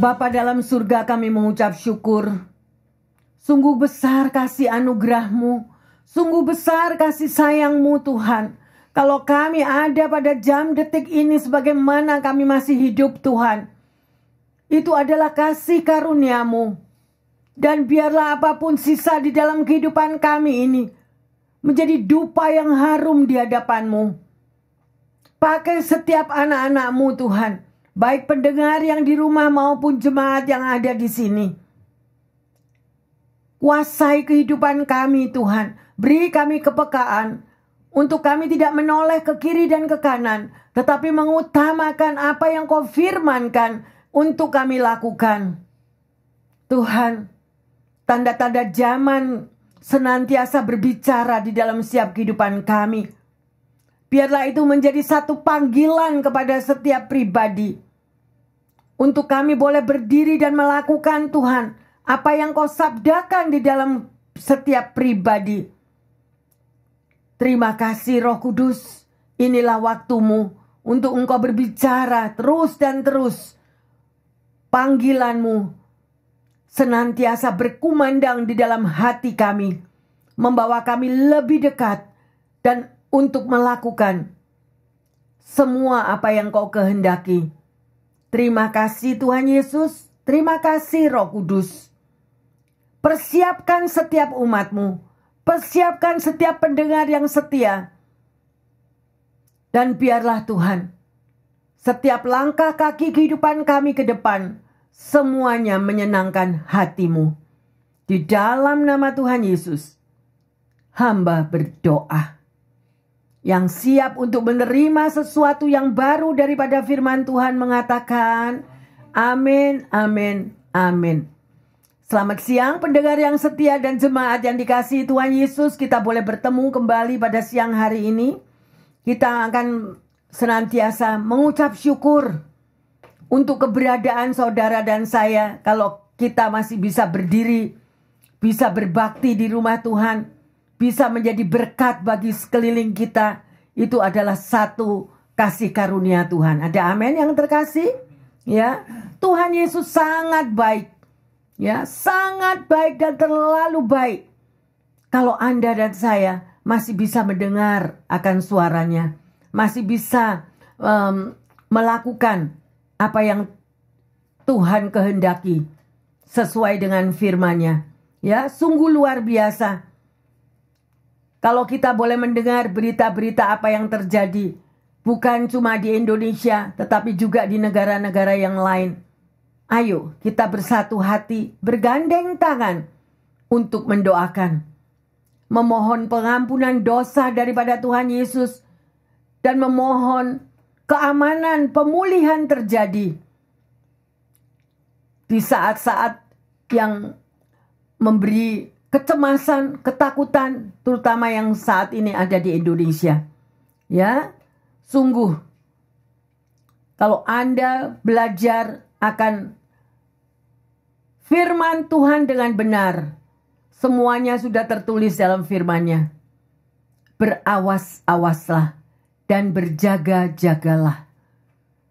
Bapa dalam surga, kami mengucap syukur. Sungguh besar kasih anugerah-Mu, sungguh besar kasih sayang-Mu Tuhan. Kalau kami ada pada jam detik ini sebagaimana kami masih hidup Tuhan, itu adalah kasih karunia-Mu. Dan biarlah apapun sisa di dalam kehidupan kami ini menjadi dupa yang harum di hadapan-Mu. Pakai setiap anak-anak-Mu Tuhan, baik pendengar yang di rumah maupun jemaat yang ada di sini. Kuasai kehidupan kami Tuhan. Beri kami kepekaan untuk kami tidak menoleh ke kiri dan ke kanan, tetapi mengutamakan apa yang Kau firmankan untuk kami lakukan. Tuhan, tanda-tanda zaman senantiasa berbicara di dalam setiap kehidupan kami. Biarlah itu menjadi satu panggilan kepada setiap pribadi, untuk kami boleh berdiri dan melakukan Tuhan apa yang Kau sabdakan di dalam setiap pribadi. Terima kasih Roh Kudus. Inilah waktu-Mu untuk Engkau berbicara terus dan terus. Panggilan-Mu senantiasa berkumandang di dalam hati kami, membawa kami lebih dekat dan untuk melakukan semua apa yang Kau kehendaki. Terima kasih Tuhan Yesus. Terima kasih Roh Kudus. Persiapkan setiap umat-Mu. Persiapkan setiap pendengar yang setia. Dan biarlah Tuhan, setiap langkah kaki kehidupan kami ke depan, semuanya menyenangkan hati-Mu. Di dalam nama Tuhan Yesus, hamba berdoa. Yang siap untuk menerima sesuatu yang baru daripada firman Tuhan mengatakan, amin, amin, amin. Selamat siang pendengar yang setia dan jemaat yang dikasihi Tuhan Yesus. Kita boleh bertemu kembali pada siang hari ini. Kita akan senantiasa mengucap syukur untuk keberadaan saudara dan saya. Kalau kita masih bisa berdiri, bisa berbakti di rumah Tuhan, bisa menjadi berkat bagi sekeliling kita, itu adalah satu kasih karunia Tuhan. Ada amin yang terkasih? Ya, Tuhan Yesus sangat baik. Ya, sangat baik dan terlalu baik. Kalau Anda dan saya masih bisa mendengar akan suaranya, masih bisa melakukan apa yang Tuhan kehendaki sesuai dengan firman-Nya. Ya, sungguh luar biasa. Kalau kita boleh mendengar berita-berita apa yang terjadi, bukan cuma di Indonesia, tetapi juga di negara-negara yang lain. Ayo kita bersatu hati, bergandeng tangan untuk mendoakan, memohon pengampunan dosa daripada Tuhan Yesus, dan memohon keamanan pemulihan terjadi di saat-saat yang memberi kecemasan, ketakutan, terutama yang saat ini ada di Indonesia. Ya, sungguh kalau Anda belajar akan firman Tuhan dengan benar, semuanya sudah tertulis dalam firman-Nya. Berawas-awaslah dan berjaga-jagalah,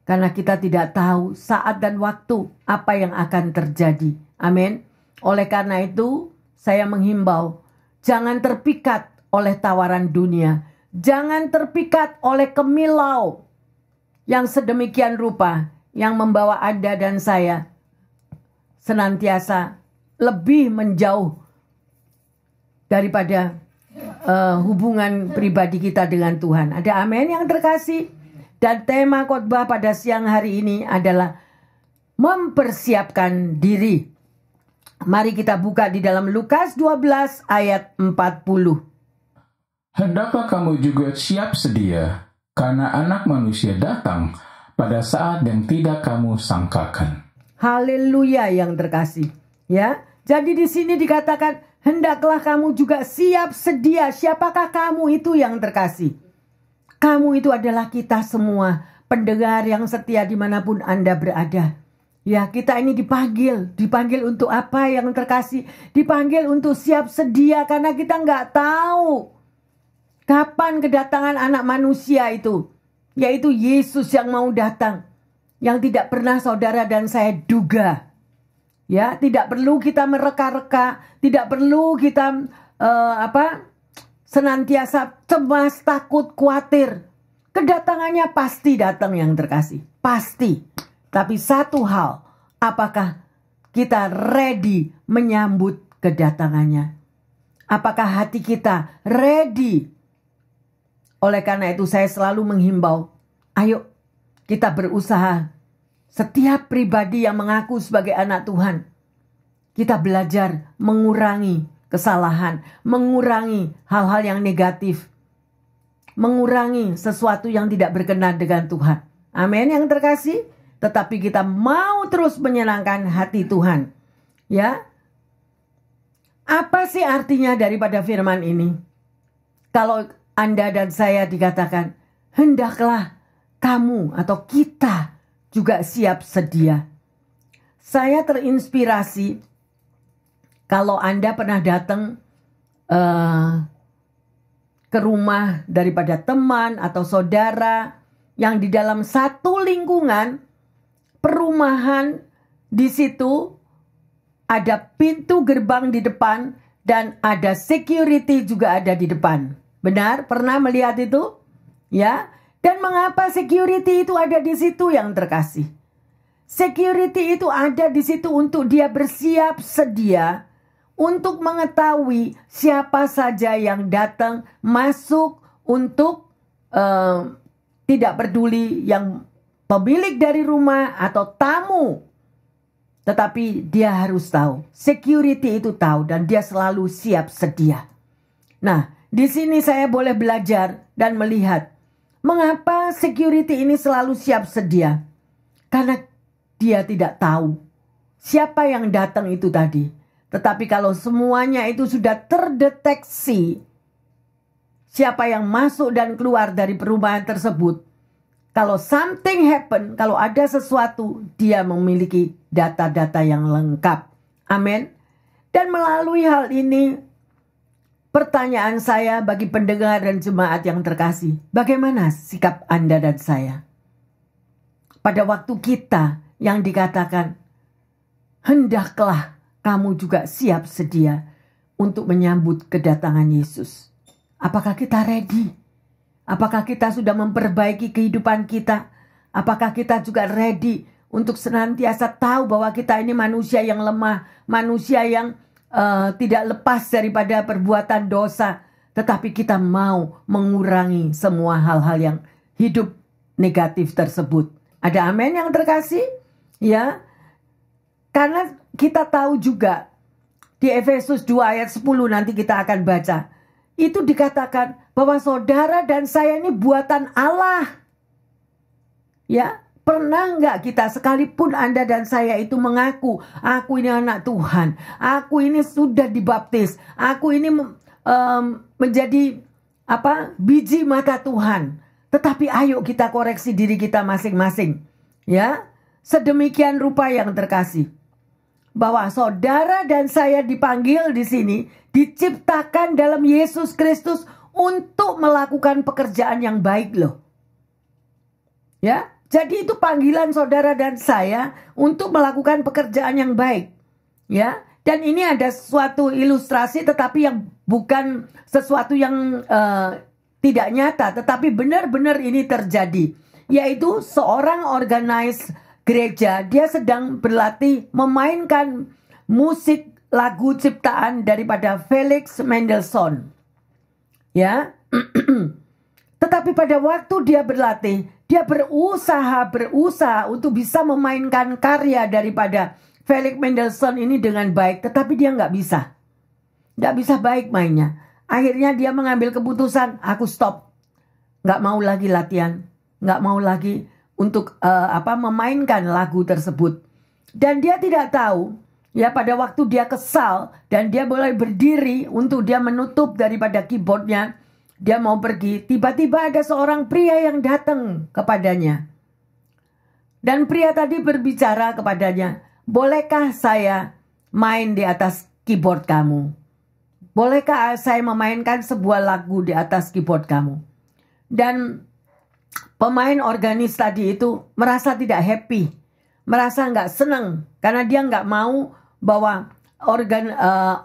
karena kita tidak tahu saat dan waktu apa yang akan terjadi. Amin. Oleh karena itu, saya menghimbau, jangan terpikat oleh tawaran dunia. Jangan terpikat oleh kemilau yang sedemikian rupa, yang membawa Anda dan saya senantiasa lebih menjauh daripada hubungan pribadi kita dengan Tuhan. Ada amin yang terkasih. Dan tema khotbah pada siang hari ini adalah mempersiapkan diri. Mari kita buka di dalam Lukas 12 ayat 40. Hendaklah kamu juga siap sedia, karena Anak Manusia datang pada saat yang tidak kamu sangkakan. Haleluya yang terkasih. Ya, jadi di sini dikatakan hendaklah kamu juga siap sedia. Siapakah kamu itu yang terkasih? Kamu itu adalah kita semua, pendengar yang setia dimanapun Anda berada. Ya, kita ini dipanggil untuk apa yang terkasih? Dipanggil untuk siap sedia, karena kita nggak tahu kapan kedatangan Anak Manusia itu, yaitu Yesus yang mau datang. yang tidak pernah saudara dan saya duga. Ya, tidak perlu kita mereka-reka, tidak perlu kita senantiasa cemas, takut, khawatir. Kedatangannya pasti datang yang terkasih, pasti. Tapi satu hal, apakah kita ready menyambut kedatangannya? Apakah hati kita ready? Oleh karena itu saya selalu menghimbau, ayo kita berusaha. Setiap pribadi yang mengaku sebagai anak Tuhan, kita belajar mengurangi kesalahan, mengurangi hal-hal yang negatif, mengurangi sesuatu yang tidak berkenan dengan Tuhan. Amin yang terkasih. Tetapi kita mau terus menyenangkan hati Tuhan. Ya. Apa sih artinya daripada firman ini? Kalau Anda dan saya dikatakan, hendaklah kamu atau kita juga siap sedia. Saya terinspirasi kalau Anda pernah datang ke rumah daripada teman atau saudara yang di dalam satu lingkungan perumahan, di situ ada pintu gerbang di depan dan ada security juga ada di depan. Benar? Pernah melihat itu? Ya. Dan mengapa security itu ada di situ yang terkasih? Security itu ada di situ untuk dia bersiap sedia untuk mengetahui siapa saja yang datang masuk untuk tidak peduli yang pemilik dari rumah atau tamu. Tetapi dia harus tahu, security itu tahu dan dia selalu siap sedia. Nah, di sini saya boleh belajar dan melihat mengapa security ini selalu siap sedia. Karena dia tidak tahu siapa yang datang itu tadi. Tetapi kalau semuanya itu sudah terdeteksi, siapa yang masuk dan keluar dari perumahan tersebut, kalau something happen, kalau ada sesuatu, dia memiliki data-data yang lengkap. Amin. Dan melalui hal ini, pertanyaan saya bagi pendengar dan jemaat yang terkasih, bagaimana sikap Anda dan saya? Pada waktu kita yang dikatakan, hendaklah kamu juga siap sedia untuk menyambut kedatangan Yesus. Apakah kita ready? Apakah kita sudah memperbaiki kehidupan kita? Apakah kita juga ready untuk senantiasa tahu bahwa kita ini manusia yang lemah, manusia yang tidak lepas daripada perbuatan dosa, tetapi kita mau mengurangi semua hal-hal yang hidup negatif tersebut. Ada amin yang terkasih? Ya. Karena kita tahu juga di Efesus 2 ayat 10 nanti kita akan baca. Itu dikatakan bahwa saudara dan saya ini buatan Allah. Ya, pernah nggak kita sekalipun Anda dan saya itu mengaku, aku ini anak Tuhan, aku ini sudah dibaptis, aku ini menjadi biji mata Tuhan. Tetapi ayo kita koreksi diri kita masing-masing. Ya, sedemikian rupa yang terkasih. Bahwa saudara dan saya dipanggil di sini, diciptakan dalam Yesus Kristus untuk melakukan pekerjaan yang baik loh. Ya, jadi itu panggilan saudara dan saya untuk melakukan pekerjaan yang baik. Ya, dan ini ada suatu ilustrasi tetapi yang bukan sesuatu yang tidak nyata, tetapi benar-benar ini terjadi. Yaitu seorang organize gereja, dia sedang berlatih memainkan musik lagu ciptaan daripada Felix Mendelssohn. Ya. Tetapi pada waktu dia berlatih, dia berusaha untuk bisa memainkan karya daripada Felix Mendelssohn ini dengan baik, tetapi dia nggak bisa. Nggak bisa baik mainnya. Akhirnya dia mengambil keputusan, aku stop. Nggak mau lagi latihan. Nggak mau lagi untuk memainkan lagu tersebut. Dan dia tidak tahu, ya pada waktu dia kesal dan dia mulai berdiri untuk dia menutup daripada keyboardnya, dia mau pergi, tiba-tiba ada seorang pria yang datang kepadanya. Dan pria tadi berbicara kepadanya, bolehkah saya main di atas keyboard kamu? Bolehkah saya memainkan sebuah lagu di atas keyboard kamu? Dan pemain organis tadi itu merasa tidak happy, merasa nggak senang karena dia nggak mau bahwa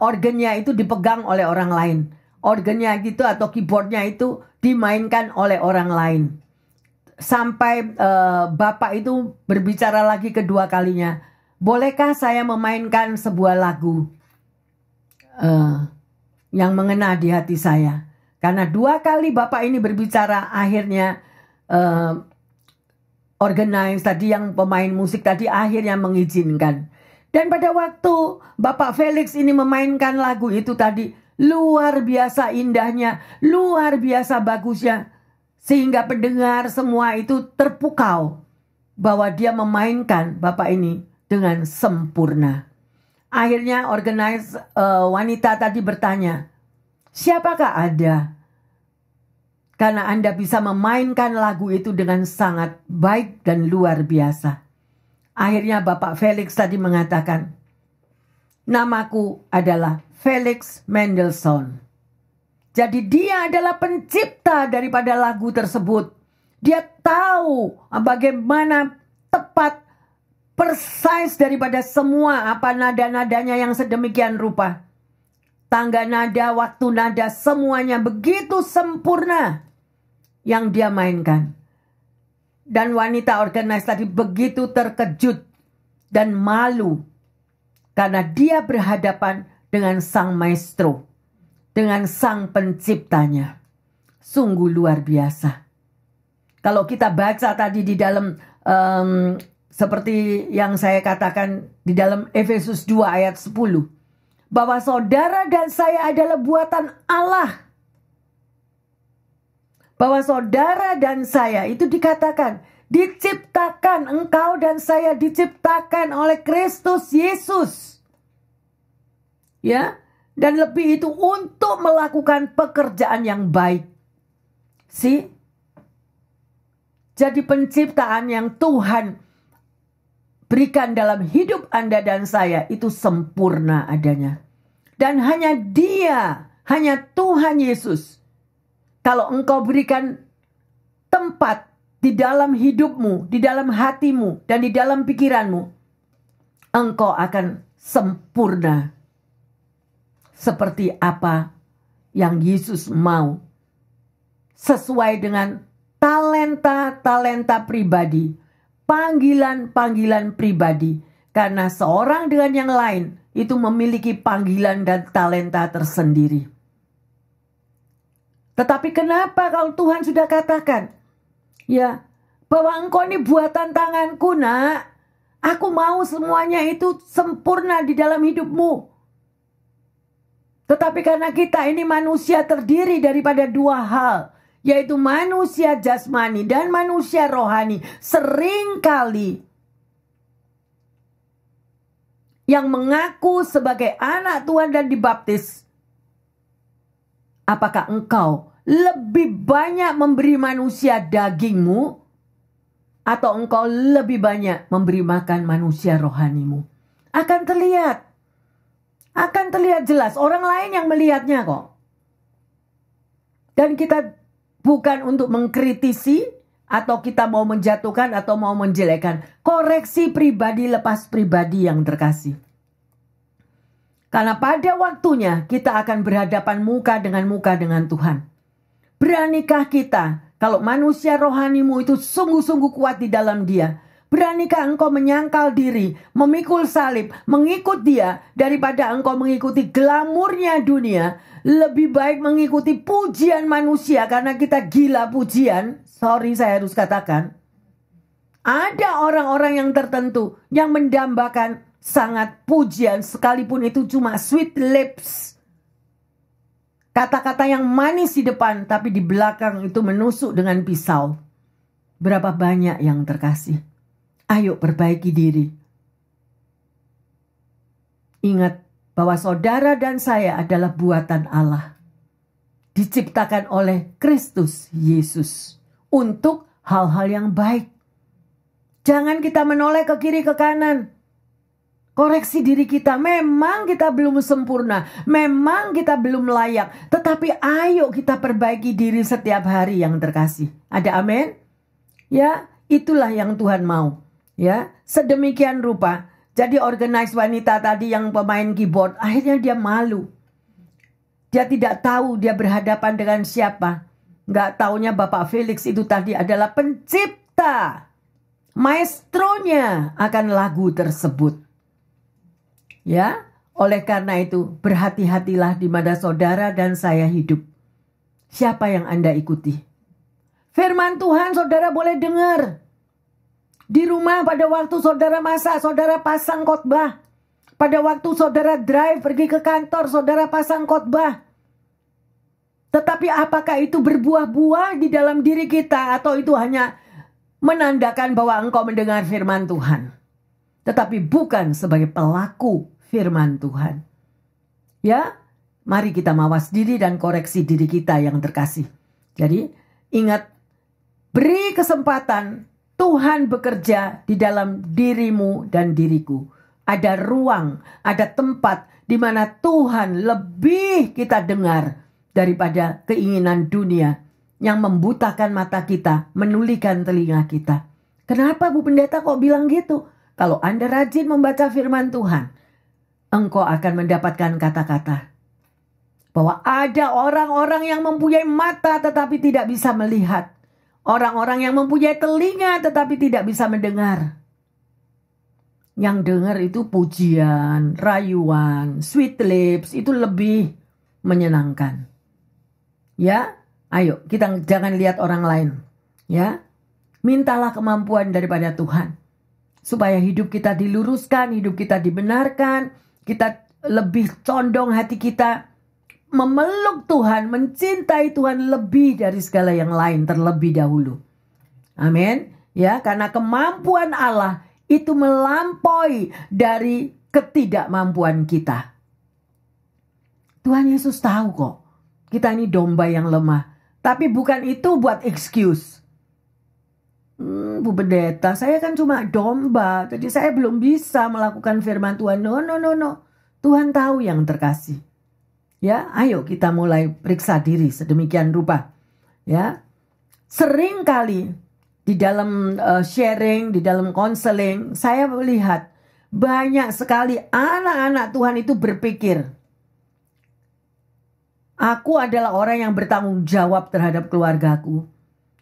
organnya itu dipegang oleh orang lain. Organnya gitu atau keyboardnya itu dimainkan oleh orang lain. Sampai bapak itu berbicara lagi kedua kalinya, bolehkah saya memainkan sebuah lagu yang mengena di hati saya? Karena 2 kali bapak ini berbicara, akhirnya organize tadi, yang pemain musik tadi akhirnya mengizinkan. Dan pada waktu Bapak Felix ini memainkan lagu itu tadi, luar biasa indahnya, luar biasa bagusnya, sehingga pendengar semua itu terpukau bahwa dia memainkan Bapak ini dengan sempurna. Akhirnya organize wanita tadi bertanya, siapakah Anda? Karena Anda bisa memainkan lagu itu dengan sangat baik dan luar biasa. Akhirnya Bapak Felix tadi mengatakan, namaku adalah Felix Mendelssohn. Jadi dia adalah pencipta daripada lagu tersebut. Dia tahu bagaimana tepat, persis daripada semua apa nada-nadanya yang sedemikian rupa. Tangga nada, waktu nada, semuanya begitu sempurna yang dia mainkan. Dan wanita organize tadi begitu terkejut dan malu karena dia berhadapan dengan sang maestro, dengan sang penciptanya. Sungguh luar biasa. Kalau kita baca tadi di dalam seperti yang saya katakan di dalam Efesus 2 ayat 10, bahwa saudara dan saya adalah buatan Allah. Bahwa saudara dan saya itu dikatakan diciptakan, engkau dan saya diciptakan oleh Kristus Yesus. Ya, dan lebih itu untuk melakukan pekerjaan yang baik. Jadi penciptaan yang Tuhan berikan dalam hidup Anda dan saya itu sempurna adanya. Dan hanya Dia, hanya Tuhan Yesus. Kalau engkau berikan tempat di dalam hidupmu, di dalam hatimu, dan di dalam pikiranmu, engkau akan sempurna. Seperti apa yang Yesus mau. Sesuai dengan talenta-talenta pribadi. Panggilan-panggilan pribadi. Karena seorang dengan yang lain itu memiliki panggilan dan talenta tersendiri. Tetapi kenapa kalau Tuhan sudah katakan, ya, bahwa engkau ini buatan tanganku, nak. Aku mau semuanya itu sempurna di dalam hidupmu. Tetapi karena kita ini manusia terdiri daripada 2 hal, yaitu manusia jasmani dan manusia rohani. Seringkali yang mengaku sebagai anak Tuhan dan dibaptis, apakah engkau lebih banyak memberi manusia dagingmu, atau engkau lebih banyak memberi makan manusia rohanimu? Akan terlihat jelas. Orang lain yang melihatnya kok. Dan kita bukan untuk mengkritisi, atau kita mau menjatuhkan atau mau menjelekkan. Koreksi pribadi lepas pribadi yang terkasih. Karena pada waktunya kita akan berhadapan muka dengan Tuhan. Beranikah kita, kalau manusia rohanimu itu sungguh-sungguh kuat di dalam Dia, beranikah engkau menyangkal diri, memikul salib, mengikut Dia, daripada engkau mengikuti glamurnya dunia? Lebih baik mengikuti pujian manusia, karena kita gila pujian. Sorry, saya harus katakan. Ada orang-orang yang tertentu yang mendambakan sangat pujian, sekalipun itu cuma sweet lips. Kata-kata yang manis di depan, tapi di belakang itu menusuk dengan pisau. Berapa banyak yang terkasih? Ayo perbaiki diri. Ingat bahwa saudara dan saya adalah buatan Allah. Diciptakan oleh Kristus Yesus untuk hal-hal yang baik. Jangan kita menoleh ke kiri ke kanan. Koreksi diri kita. Memang kita belum sempurna. Memang kita belum layak. Tetapi ayo kita perbaiki diri setiap hari yang terkasih. Ada amin? Ya, itulah yang Tuhan mau. Ya, sedemikian rupa. Jadi organize wanita tadi yang pemain keyboard, akhirnya dia malu. Dia tidak tahu dia berhadapan dengan siapa. Nggak taunya Bapak Felix itu tadi adalah pencipta, maestronya akan lagu tersebut. Ya, oleh karena itu berhati-hatilah di mana saudara dan saya hidup. Siapa yang Anda ikuti? Firman Tuhan saudara boleh dengar. Di rumah pada waktu saudara masak, saudara pasang khotbah. Pada waktu saudara drive pergi ke kantor, saudara pasang khotbah. Tetapi apakah itu berbuah-buah di dalam diri kita atau itu hanya menandakan bahwa engkau mendengar firman Tuhan, tetapi bukan sebagai pelaku firman Tuhan? Ya, mari kita mawas diri dan koreksi diri kita yang terkasih. Jadi ingat, beri kesempatan Tuhan bekerja di dalam dirimu dan diriku. Ada ruang, ada tempat di mana Tuhan lebih kita dengar daripada keinginan dunia yang membutakan mata kita, menulikan telinga kita. Kenapa Bu Pendeta kok bilang gitu? Kalau Anda rajin membaca firman Tuhan, engkau akan mendapatkan kata-kata bahwa ada orang-orang yang mempunyai mata tetapi tidak bisa melihat. Orang-orang yang mempunyai telinga tetapi tidak bisa mendengar. Yang dengar itu pujian, rayuan, sweet lips, itu lebih menyenangkan. Ya, ayo kita jangan lihat orang lain. Ya, mintalah kemampuan daripada Tuhan. Supaya hidup kita diluruskan, hidup kita dibenarkan. Kita lebih condong hati kita memeluk Tuhan, mencintai Tuhan lebih dari segala yang lain terlebih dahulu. Amin. Ya, karena kemampuan Allah itu melampaui dari ketidakmampuan kita. Tuhan Yesus tahu kok, kita ini domba yang lemah. Tapi bukan itu buat excuse. Bu Pendeta, saya kan cuma domba, jadi saya belum bisa melakukan firman Tuhan. No. Tuhan tahu yang terkasih. Ya, ayo kita mulai periksa diri sedemikian rupa. Ya, sering kali di dalam sharing, di dalam konseling, saya melihat banyak sekali anak-anak Tuhan itu berpikir, aku adalah orang yang bertanggung jawab terhadap keluargaku.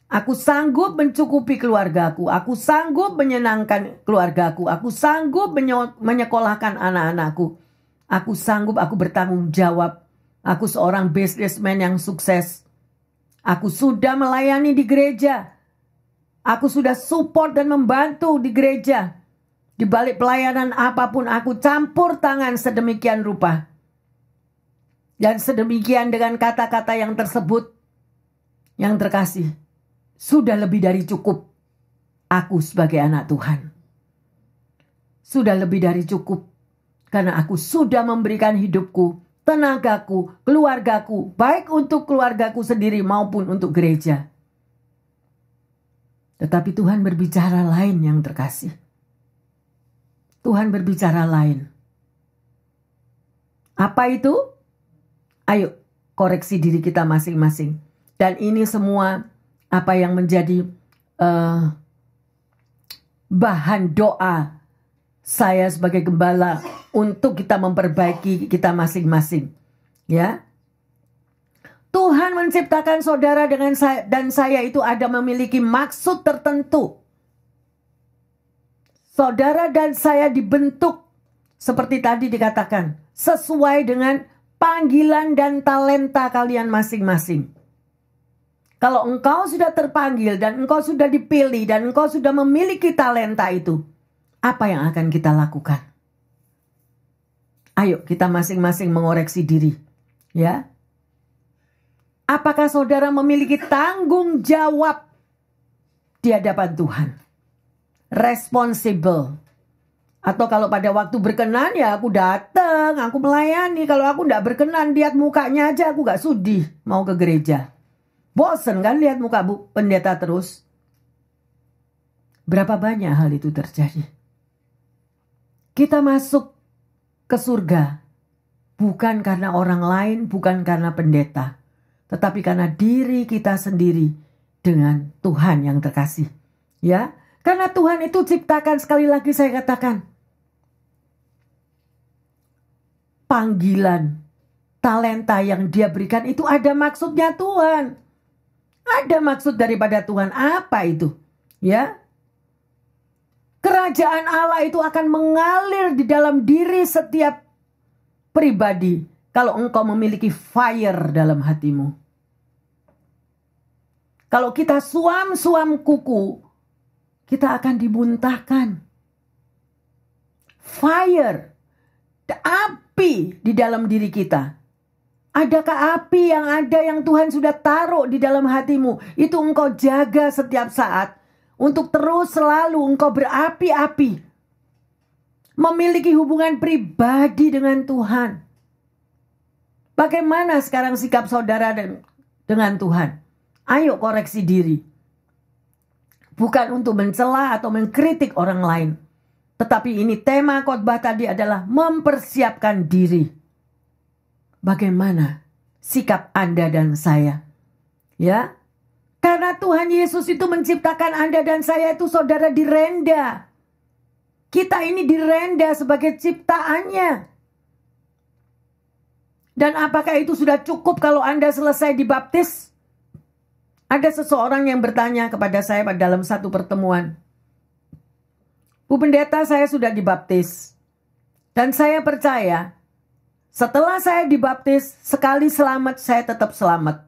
Aku sanggup mencukupi keluargaku. Aku sanggup menyenangkan keluargaku. Aku sanggup menyekolahkan anak-anakku. Aku sanggup, aku bertanggung jawab. Aku seorang businessman yang sukses. Aku sudah melayani di gereja. Aku sudah support dan membantu di gereja. Di balik pelayanan apapun aku campur tangan sedemikian rupa. Dan sedemikian dengan kata-kata yang tersebut. Yang terkasih. Sudah lebih dari cukup. Aku sebagai anak Tuhan. Sudah lebih dari cukup. Karena aku sudah memberikan hidupku, tenagaku, keluargaku, baik untuk keluargaku sendiri maupun untuk gereja. Tetapi Tuhan berbicara lain yang terkasih. Tuhan berbicara lain. Apa itu? Ayo koreksi diri kita masing-masing. Dan ini semua apa yang menjadi bahan doa saya sebagai gembala untuk kita memperbaiki kita masing-masing. Ya. Tuhan menciptakan saudara dengan saya dan saya itu ada memiliki maksud tertentu. Saudara dan saya dibentuk seperti tadi dikatakan, sesuai dengan panggilan dan talenta kalian masing-masing. Kalau engkau sudah terpanggil dan engkau sudah dipilih dan engkau sudah memiliki talenta itu, apa yang akan kita lakukan? Ayo kita masing-masing mengoreksi diri. Ya. Apakah saudara memiliki tanggung jawab di hadapan Tuhan? Responsible. Atau kalau pada waktu berkenan ya aku datang, aku melayani. Kalau aku tidak berkenan lihat mukanya aja aku gak sudi mau ke gereja. Bosen kan lihat muka Bu Pendeta terus. Berapa banyak hal itu terjadi? Kita masuk ke surga bukan karena orang lain, bukan karena pendeta, tetapi karena diri kita sendiri dengan Tuhan yang terkasih. Ya, karena Tuhan itu ciptakan, sekali lagi saya katakan, panggilan, talenta yang dia berikan itu ada maksudnya Tuhan. Ada maksud daripada Tuhan. Apa itu? Ya. Kerajaan Allah itu akan mengalir di dalam diri setiap pribadi kalau engkau memiliki fire dalam hatimu. Kalau kita suam-suam kuku, kita akan dimuntahkan. Fire, api di dalam diri kita. Adakah api yang ada yang Tuhan sudah taruh di dalam hatimu? Itu engkau jaga setiap saat. Untuk terus selalu engkau berapi-api. Memiliki hubungan pribadi dengan Tuhan. Bagaimana sekarang sikap saudara dengan Tuhan? Ayo koreksi diri. Bukan untuk mencela atau mengkritik orang lain. Tetapi ini tema khotbah tadi adalah mempersiapkan diri. Bagaimana sikap Anda dan saya? Ya. Karena Tuhan Yesus itu menciptakan Anda dan saya itu saudara direnda. Kita ini direnda sebagai ciptaannya. Dan apakah itu sudah cukup kalau Anda selesai dibaptis? Ada seseorang yang bertanya kepada saya pada dalam satu pertemuan. Bu Pendeta, saya sudah dibaptis. Dan saya percaya, setelah saya dibaptis, sekali selamat saya tetap selamat.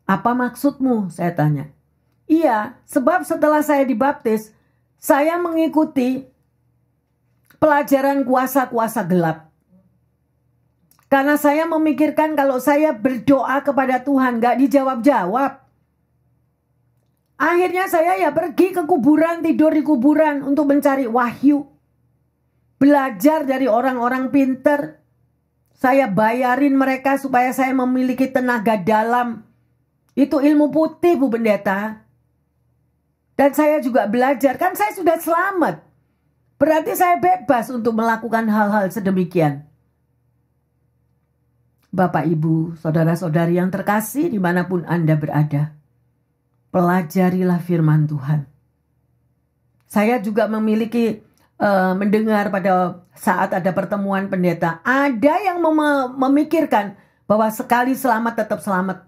Apa maksudmu? Saya tanya. Iya, sebab setelah saya dibaptis, saya mengikuti pelajaran kuasa-kuasa gelap. Karena saya memikirkan kalau saya berdoa kepada Tuhan, gak dijawab-jawab. Akhirnya saya ya pergi ke kuburan, tidur di kuburan untuk mencari wahyu. Belajar dari orang-orang pinter. Saya bayarin mereka supaya saya memiliki tenaga dalam. Itu ilmu putih, Bu Pendeta. Dan saya juga belajar. Kan saya sudah selamat. Berarti saya bebas untuk melakukan hal-hal sedemikian. Bapak, Ibu, saudara-saudari yang terkasih dimanapun Anda berada. Pelajarilah firman Tuhan. Saya juga memiliki mendengar pada saat ada pertemuan pendeta. Ada yang memikirkan bahwa sekali selamat tetap selamat.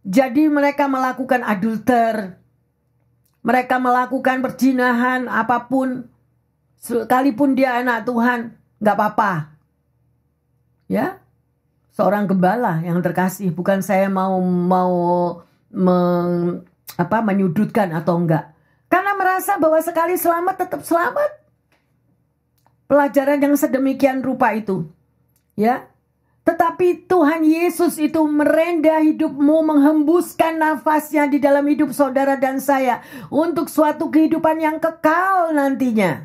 Jadi mereka melakukan adulter. Mereka melakukan perzinahan apapun. Sekalipun dia anak Tuhan. Gak apa-apa. Ya. Seorang gembala yang terkasih. Bukan saya mau menyudutkan atau enggak. Karena merasa bahwa sekali selamat tetap selamat. Pelajaran yang sedemikian rupa itu. Ya. Tetapi Tuhan Yesus itu merenda hidupmu, menghembuskan nafasnya di dalam hidup saudara dan saya. Untuk suatu kehidupan yang kekal nantinya.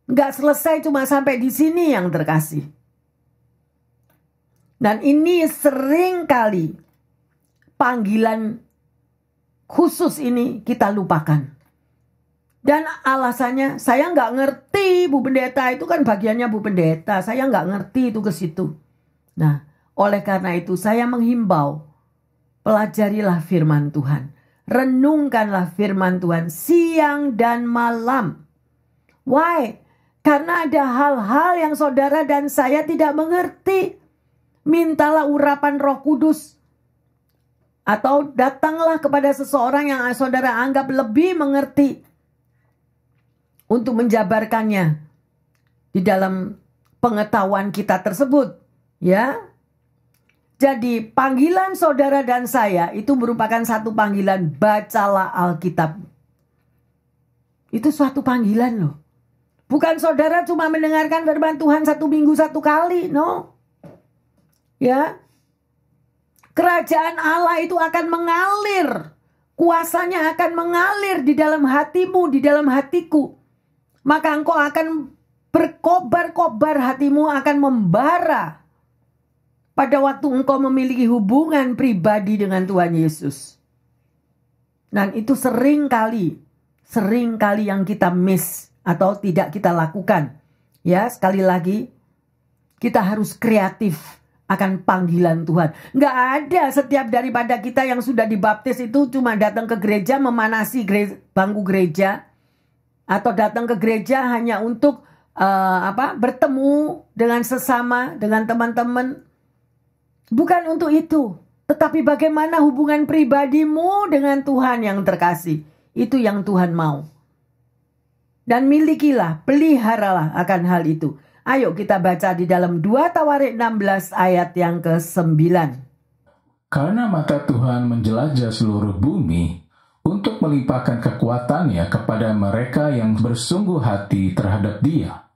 Nggak selesai cuma sampai di sini yang terkasih. Dan ini sering kali panggilan khusus ini kita lupakan. Dan alasannya saya nggak ngerti Bu Pendeta, itu kan bagiannya Bu Pendeta. Saya nggak ngerti itu ke situ. Nah, oleh karena itu saya menghimbau, pelajarilah firman Tuhan. Renungkanlah firman Tuhan siang dan malam. Why? Karena ada hal-hal yang saudara dan saya tidak mengerti. Mintalah urapan Roh Kudus. Atau datanglah kepada seseorang yang saudara anggap lebih mengerti. Untuk menjabarkannya di dalam pengetahuan kita tersebut. Ya, jadi panggilan saudara dan saya itu merupakan satu panggilan, bacalah Alkitab. Itu suatu panggilan loh. Bukan saudara cuma mendengarkan firman Tuhan 1 minggu 1 kali, no. Ya, kerajaan Allah itu akan mengalir, kuasanya akan mengalir di dalam hatimu, di dalam hatiku. Maka engkau akan berkobar-kobar, hatimu akan membara. Pada waktu engkau memiliki hubungan pribadi dengan Tuhan Yesus. Dan itu sering kali yang kita miss atau tidak kita lakukan. Ya, sekali lagi kita harus kreatif akan panggilan Tuhan. Nggak ada setiap daripada kita yang sudah dibaptis itu cuma datang ke gereja memanasi bangku gereja, atau datang ke gereja hanya untuk bertemu dengan sesama, dengan teman-teman. Bukan untuk itu, tetapi bagaimana hubungan pribadimu dengan Tuhan yang terkasih. Itu yang Tuhan mau. Dan milikilah, peliharalah akan hal itu. Ayo kita baca di dalam 2 Tawarik 16 ayat yang ke-9. Karena mata Tuhan menjelajah seluruh bumi untuk melimpahkan kekuatannya kepada mereka yang bersungguh hati terhadap Dia.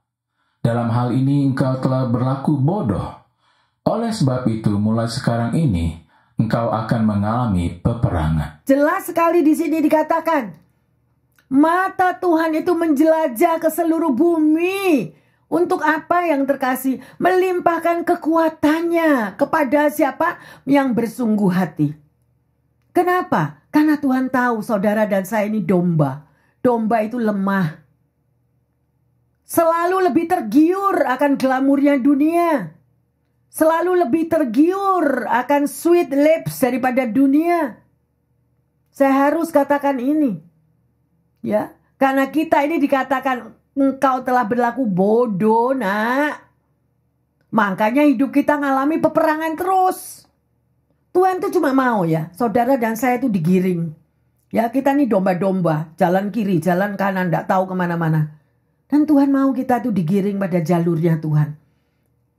Dalam hal ini engkau telah berlaku bodoh. Oleh sebab itu mulai sekarang ini engkau akan mengalami peperangan. Jelas sekali di sini dikatakan, mata Tuhan itu menjelajah ke seluruh bumi. Untuk apa yang terkasih? Melimpahkan kekuatannya kepada siapa? Yang bersungguh hati. Kenapa? Karena Tuhan tahu saudara dan saya ini domba. Domba itu lemah. Selalu lebih tergiur akan glamurnya dunia. Selalu lebih tergiur akan sweet lips daripada dunia. Saya harus katakan ini. Ya, karena kita ini dikatakan engkau telah berlaku bodoh, nak. Makanya hidup kita ngalami peperangan terus. Tuhan tuh cuma mau ya, saudara dan saya itu digiring. Ya, kita nih domba-domba, jalan kiri, jalan kanan, tidak tahu kemana-mana. Dan Tuhan mau kita tuh digiring pada jalurnya Tuhan.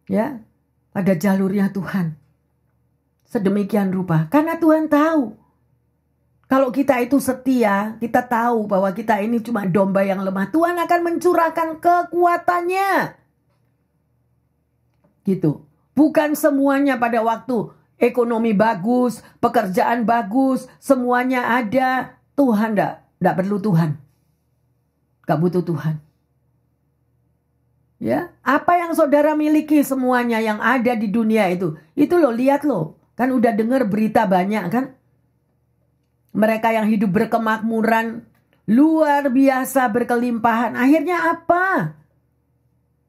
Ya, pada jalurnya Tuhan. Sedemikian rupa, karena Tuhan tahu. Kalau kita itu setia, kita tahu bahwa kita ini cuma domba yang lemah. Tuhan akan mencurahkan kekuatannya. Gitu. Bukan semuanya pada waktu ekonomi bagus, pekerjaan bagus, semuanya ada. Tuhan enggak perlu Tuhan. Enggak butuh Tuhan. Ya, apa yang saudara miliki semuanya yang ada di dunia itu loh, lihat loh. Kan udah dengar berita banyak kan? Mereka yang hidup berkemakmuran, luar biasa berkelimpahan. Akhirnya apa?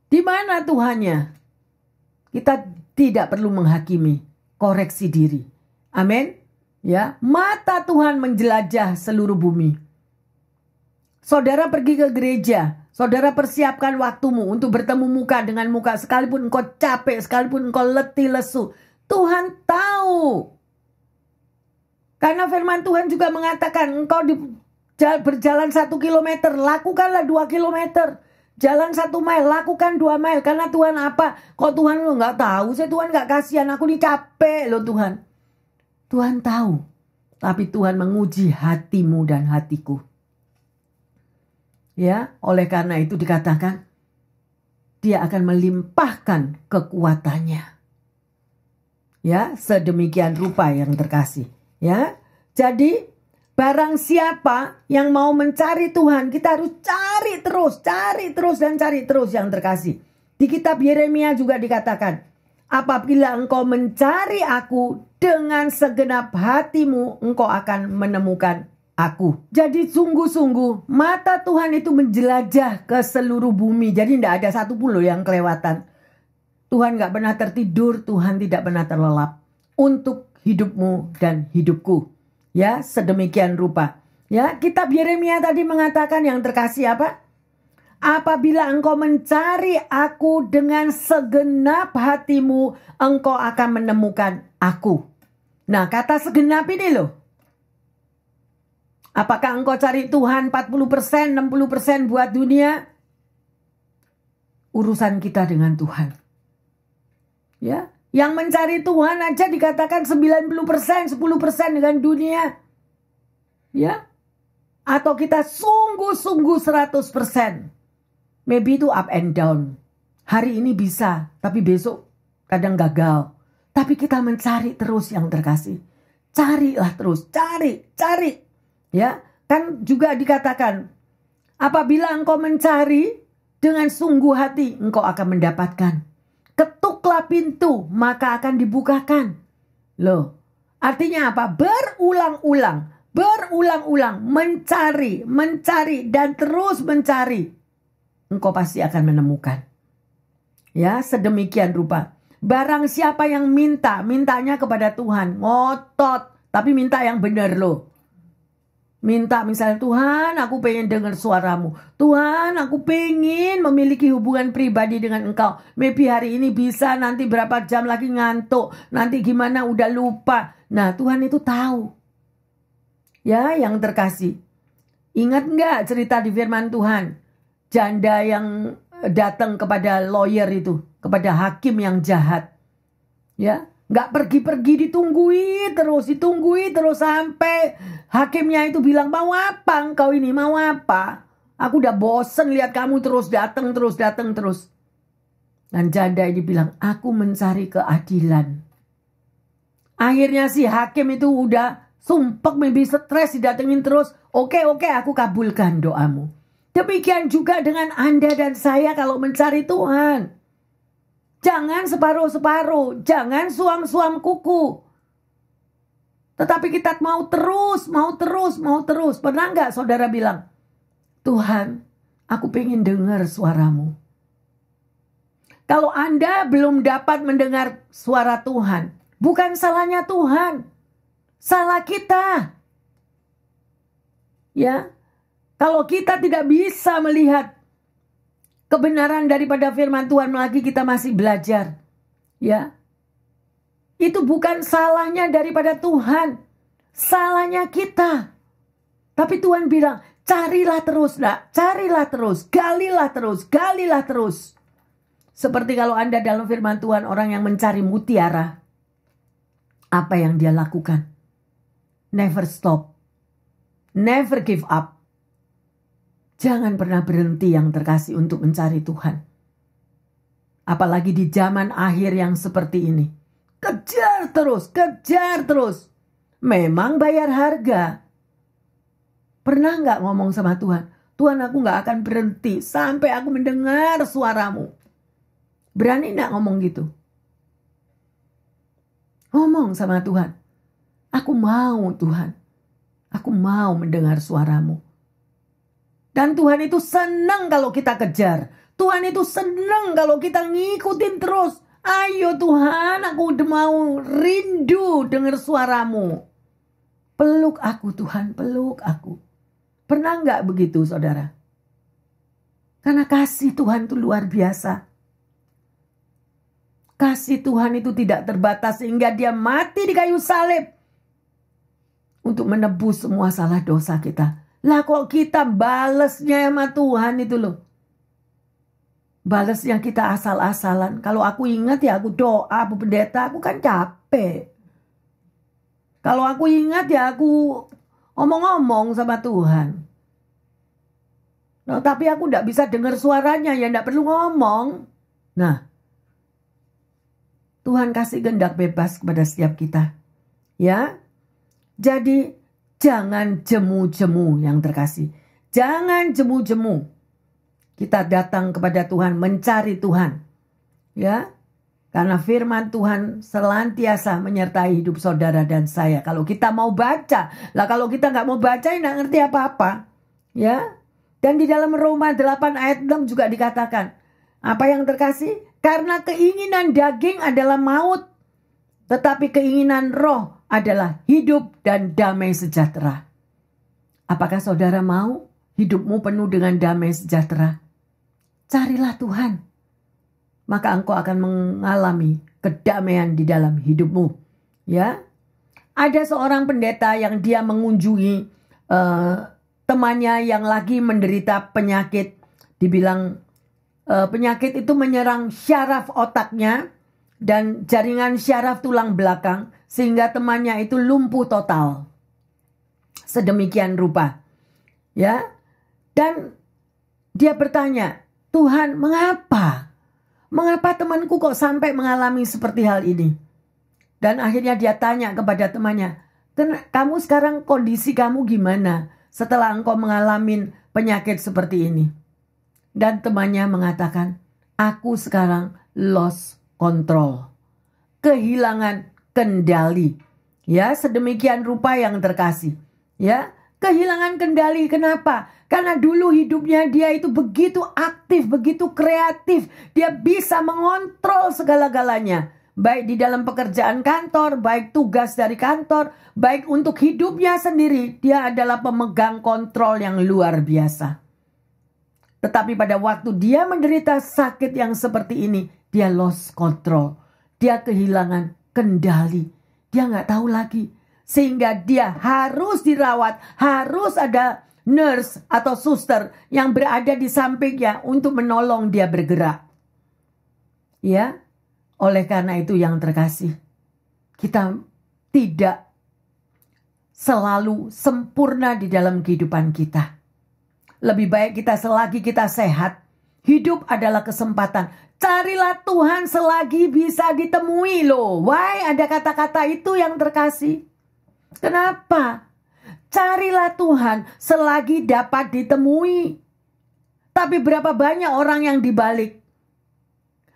Di mana Tuhannya? Kita tidak perlu menghakimi, koreksi diri. Amin. Ya, mata Tuhan menjelajah seluruh bumi. Saudara pergi ke gereja, saudara persiapkan waktumu untuk bertemu muka dengan muka, sekalipun engkau capek, sekalipun engkau letih lesu. Tuhan tahu. Karena firman Tuhan juga mengatakan, engkau berjalan 1 kilometer, lakukanlah 2 kilometer. Jalan 1 mile, lakukan 2 mile. Karena Tuhan apa? Kok Tuhan lo nggak tahu? Saya Tuhan nggak kasihan, aku ini capek loh Tuhan. Tuhan tahu. Tapi Tuhan menguji hatimu dan hatiku. Ya, oleh karena itu dikatakan, Dia akan melimpahkan kekuatannya. Ya, sedemikian rupa yang terkasih. Ya, jadi barang siapa yang mau mencari Tuhan, kita harus cari terus dan cari terus yang terkasih. Di kitab Yeremia juga dikatakan, apabila engkau mencari aku dengan segenap hatimu, engkau akan menemukan aku. Jadi sungguh-sungguh mata Tuhan itu menjelajah ke seluruh bumi. Jadi tidak ada satupun loh yang kelewatan. Tuhan gak pernah tertidur, Tuhan tidak pernah terlelap untuk hidupmu dan hidupku. Ya, sedemikian rupa. Ya, kitab Yeremia tadi mengatakan yang terkasih apa? Apabila engkau mencari aku dengan segenap hatimu, engkau akan menemukan aku. Nah, kata segenap ini loh. Apakah engkau cari Tuhan 40%, 60% buat dunia? Urusan kita dengan Tuhan. Ya, yang mencari Tuhan aja dikatakan 90%, 10% dengan dunia. Ya. Atau kita sungguh-sungguh 100%. Maybe itu up and down. Hari ini bisa, tapi besok kadang gagal. Tapi kita mencari terus yang terkasih. Carilah terus, cari. Ya, kan juga dikatakan, apabila engkau mencari dengan sungguh hati, engkau akan mendapatkan. Ketuklah pintu, maka akan dibukakan. Loh, artinya apa? Berulang-ulang, mencari, dan terus mencari. Engkau pasti akan menemukan. Ya, sedemikian rupa. Barang siapa yang mintanya kepada Tuhan. Ngotot, tapi minta yang benar loh. Minta misalnya, Tuhan aku pengen dengar suaramu. Tuhan aku pengen memiliki hubungan pribadi dengan engkau. Maybe hari ini bisa, nanti berapa jam lagi ngantuk. Nanti gimana udah lupa. Nah Tuhan itu tahu. Ya yang terkasih. Ingat nggak cerita di firman Tuhan? Janda yang datang kepada lawyer itu. Kepada hakim yang jahat. Ya. Nggak pergi-pergi, ditunggui terus sampai hakimnya itu bilang, mau apa engkau ini, mau apa? Aku udah bosen lihat kamu terus datang terus. Dan janda ini bilang, aku mencari keadilan. Akhirnya si hakim itu udah sumpek, maybe stres didatengin terus. Oke, aku kabulkan doamu. Demikian juga dengan Anda dan saya kalau mencari Tuhan. Jangan separuh-separuh, jangan suam-suam kuku. Tetapi kita mau terus. Pernah nggak saudara bilang, Tuhan, aku pengen dengar suaramu. Kalau Anda belum dapat mendengar suara Tuhan, bukan salahnya Tuhan, salah kita. Ya, kalau kita tidak bisa melihat kebenaran daripada firman Tuhan lagi, kita masih belajar. Ya. Itu bukan salahnya daripada Tuhan. Salahnya kita. Tapi Tuhan bilang, carilah terus, nak. Carilah terus, galilah terus. Seperti kalau Anda dalam firman Tuhan orang yang mencari mutiara. Apa yang dia lakukan? Never stop. Never give up. Jangan pernah berhenti yang terkasih untuk mencari Tuhan. Apalagi di zaman akhir yang seperti ini. Kejar terus. Memang bayar harga. Pernah nggak ngomong sama Tuhan? Tuhan, aku nggak akan berhenti sampai aku mendengar suaramu. Berani nggak ngomong gitu? Ngomong sama Tuhan. Aku mau Tuhan. Aku mau mendengar suaramu. Dan Tuhan itu senang kalau kita kejar. Tuhan itu senang kalau kita ngikutin terus. Ayo Tuhan, aku udah mau rindu dengar suaramu. Peluk aku Tuhan, peluk aku. Pernah nggak begitu saudara? Karena kasih Tuhan itu luar biasa. Kasih Tuhan itu tidak terbatas sehingga dia mati di kayu salib. Untuk menebus semua salah dosa kita. Lah kok kita balesnya sama Tuhan itu loh. Balesnya kita asal-asalan. Kalau aku ingat ya aku doa, Bu Pendeta, aku kan capek. Kalau aku ingat ya aku omong-omong sama Tuhan. Nah, tapi aku tidak bisa dengar suaranya, ya tidak perlu ngomong. Nah, Tuhan kasih kehendak bebas kepada setiap kita. Ya, jadi jangan jemu-jemu yang terkasih. Jangan jemu-jemu. Kita datang kepada Tuhan, mencari Tuhan. Ya. Karena firman Tuhan senantiasa menyertai hidup saudara dan saya. Kalau kita mau baca. Lah kalau kita nggak mau baca, nggak ngerti apa-apa. Ya. Dan di dalam Roma 8 ayat 6 juga dikatakan. Apa yang terkasih? Karena keinginan daging adalah maut. Tetapi keinginan roh adalah hidup dan damai sejahtera. Apakah saudara mau hidupmu penuh dengan damai sejahtera? Carilah Tuhan. Maka engkau akan mengalami kedamaian di dalam hidupmu. Ya, ada seorang pendeta yang dia mengunjungi temannya yang lagi menderita penyakit. Dibilang penyakit itu menyerang syaraf otaknya dan jaringan syaraf tulang belakang. Sehingga temannya itu lumpuh total. Sedemikian rupa. Ya. Dan dia bertanya, Tuhan, mengapa? Mengapa temanku kok sampai mengalami seperti hal ini? Dan akhirnya dia tanya kepada temannya, kamu sekarang kondisi kamu gimana setelah engkau mengalami penyakit seperti ini? Dan temannya mengatakan, aku sekarang lost control. Kehilangan kendali. Ya, sedemikian rupa yang terkasih. Ya, kehilangan kendali. Kenapa? Karena dulu hidupnya dia itu begitu aktif, begitu kreatif. Dia bisa mengontrol segala-galanya. Baik di dalam pekerjaan kantor, baik tugas dari kantor, baik untuk hidupnya sendiri. Dia adalah pemegang kontrol yang luar biasa. Tetapi pada waktu dia menderita sakit yang seperti ini, dia lost control. Dia kehilangan kendali. Dia nggak tahu lagi. Sehingga dia harus dirawat, harus ada nurse atau suster yang berada di sampingnya untuk menolong dia bergerak. Ya, oleh karena itu yang terkasih, kita tidak selalu sempurna di dalam kehidupan kita. Lebih baik kita selagi kita sehat. Hidup adalah kesempatan. Carilah Tuhan selagi bisa ditemui loh. Why ada kata-kata itu yang terkasih? Kenapa? Carilah Tuhan selagi dapat ditemui. Tapi berapa banyak orang yang dibalik?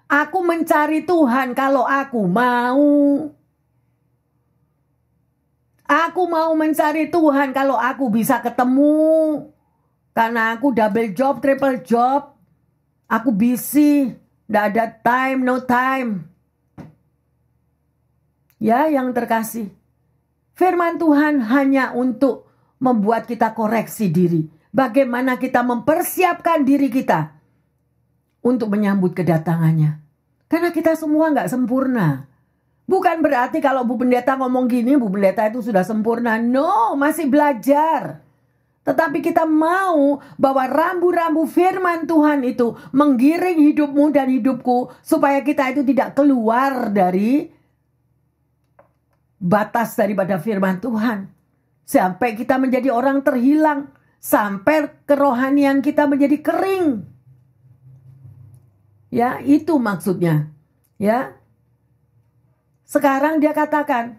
Aku mencari Tuhan kalau aku mau. Aku mau mencari Tuhan kalau aku bisa ketemu. Karena aku double job, triple job. Aku busy. Tidak ada time, no time. Ya, yang terkasih. Firman Tuhan hanya untuk membuat kita koreksi diri. Bagaimana kita mempersiapkan diri kita untuk menyambut kedatangannya. Karena kita semua nggak sempurna. Bukan berarti kalau Bu Pendeta ngomong gini, Bu Pendeta itu sudah sempurna. No, masih belajar. Tetapi kita mau bahwa rambu-rambu firman Tuhan itu menggiring hidupmu dan hidupku supaya kita itu tidak keluar dari batas daripada firman Tuhan. Sampai kita menjadi orang terhilang. Sampai kerohanian kita menjadi kering. Ya, itu maksudnya. Ya. Sekarang dia katakan,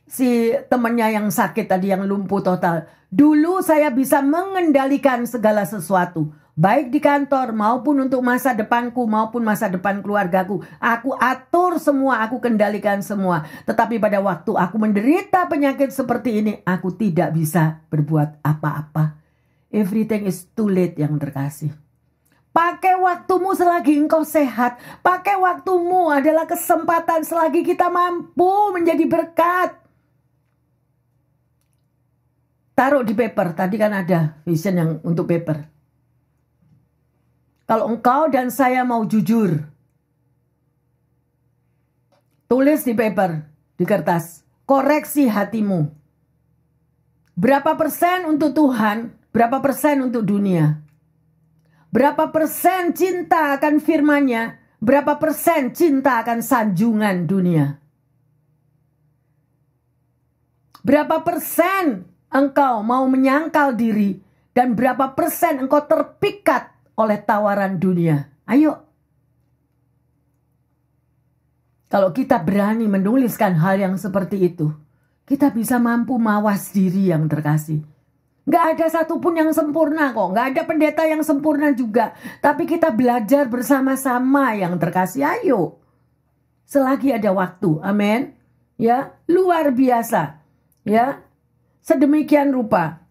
si temannya yang sakit tadi, yang lumpuh total. Dulu saya bisa mengendalikan segala sesuatu. Baik di kantor maupun untuk masa depanku maupun masa depan keluargaku. Aku atur semua, aku kendalikan semua. Tetapi pada waktu aku menderita penyakit seperti ini, aku tidak bisa berbuat apa-apa. Everything is too late yang terkasih. Pakai waktumu selagi engkau sehat. Pakai waktumu adalah kesempatan selagi kita mampu menjadi berkat. Taruh di paper, tadi kan ada vision yang untuk paper. Kalau engkau dan saya mau jujur, tulis di paper, di kertas, koreksi hatimu. Berapa persen untuk Tuhan, berapa persen untuk dunia? Berapa persen cinta akan firman-Nya, berapa persen cinta akan sanjungan dunia? Berapa persen engkau mau menyangkal diri dan berapa persen engkau terpikat oleh tawaran dunia? Ayo. Kalau kita berani menuliskan hal yang seperti itu, kita bisa mampu mawas diri yang terkasih. Gak ada satupun yang sempurna kok. Gak ada pendeta yang sempurna juga. Tapi kita belajar bersama-sama yang terkasih. Ayo. Selagi ada waktu. Amin. Ya, luar biasa. Ya. Sedemikian rupa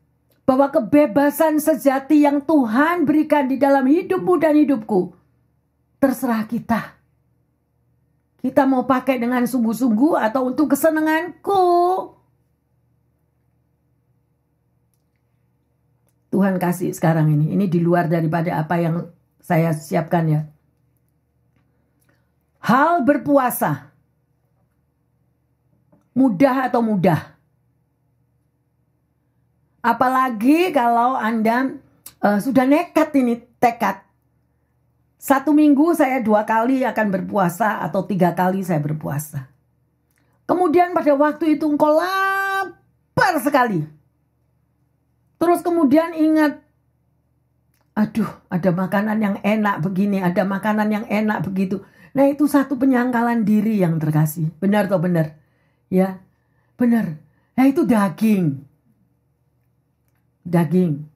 bahwa kebebasan sejati yang Tuhan berikan di dalam hidupmu dan hidupku, terserah kita. Kita mau pakai dengan sungguh-sungguh atau untuk kesenanganku. Tuhan kasih sekarang ini. Ini di luar daripada apa yang saya siapkan ya. Hal berpuasa. Mudah atau mudah? Apalagi kalau Anda sudah nekat ini, tekad. 1 minggu saya 2 kali akan berpuasa atau 3 kali saya berpuasa. Kemudian pada waktu itu engkau lapar sekali. Terus kemudian ingat, aduh ada makanan yang enak begini, ada makanan yang enak begitu. Nah itu satu penyangkalan diri yang terkasih. Benar atau benar? Ya, benar. Nah itu daging. Daging.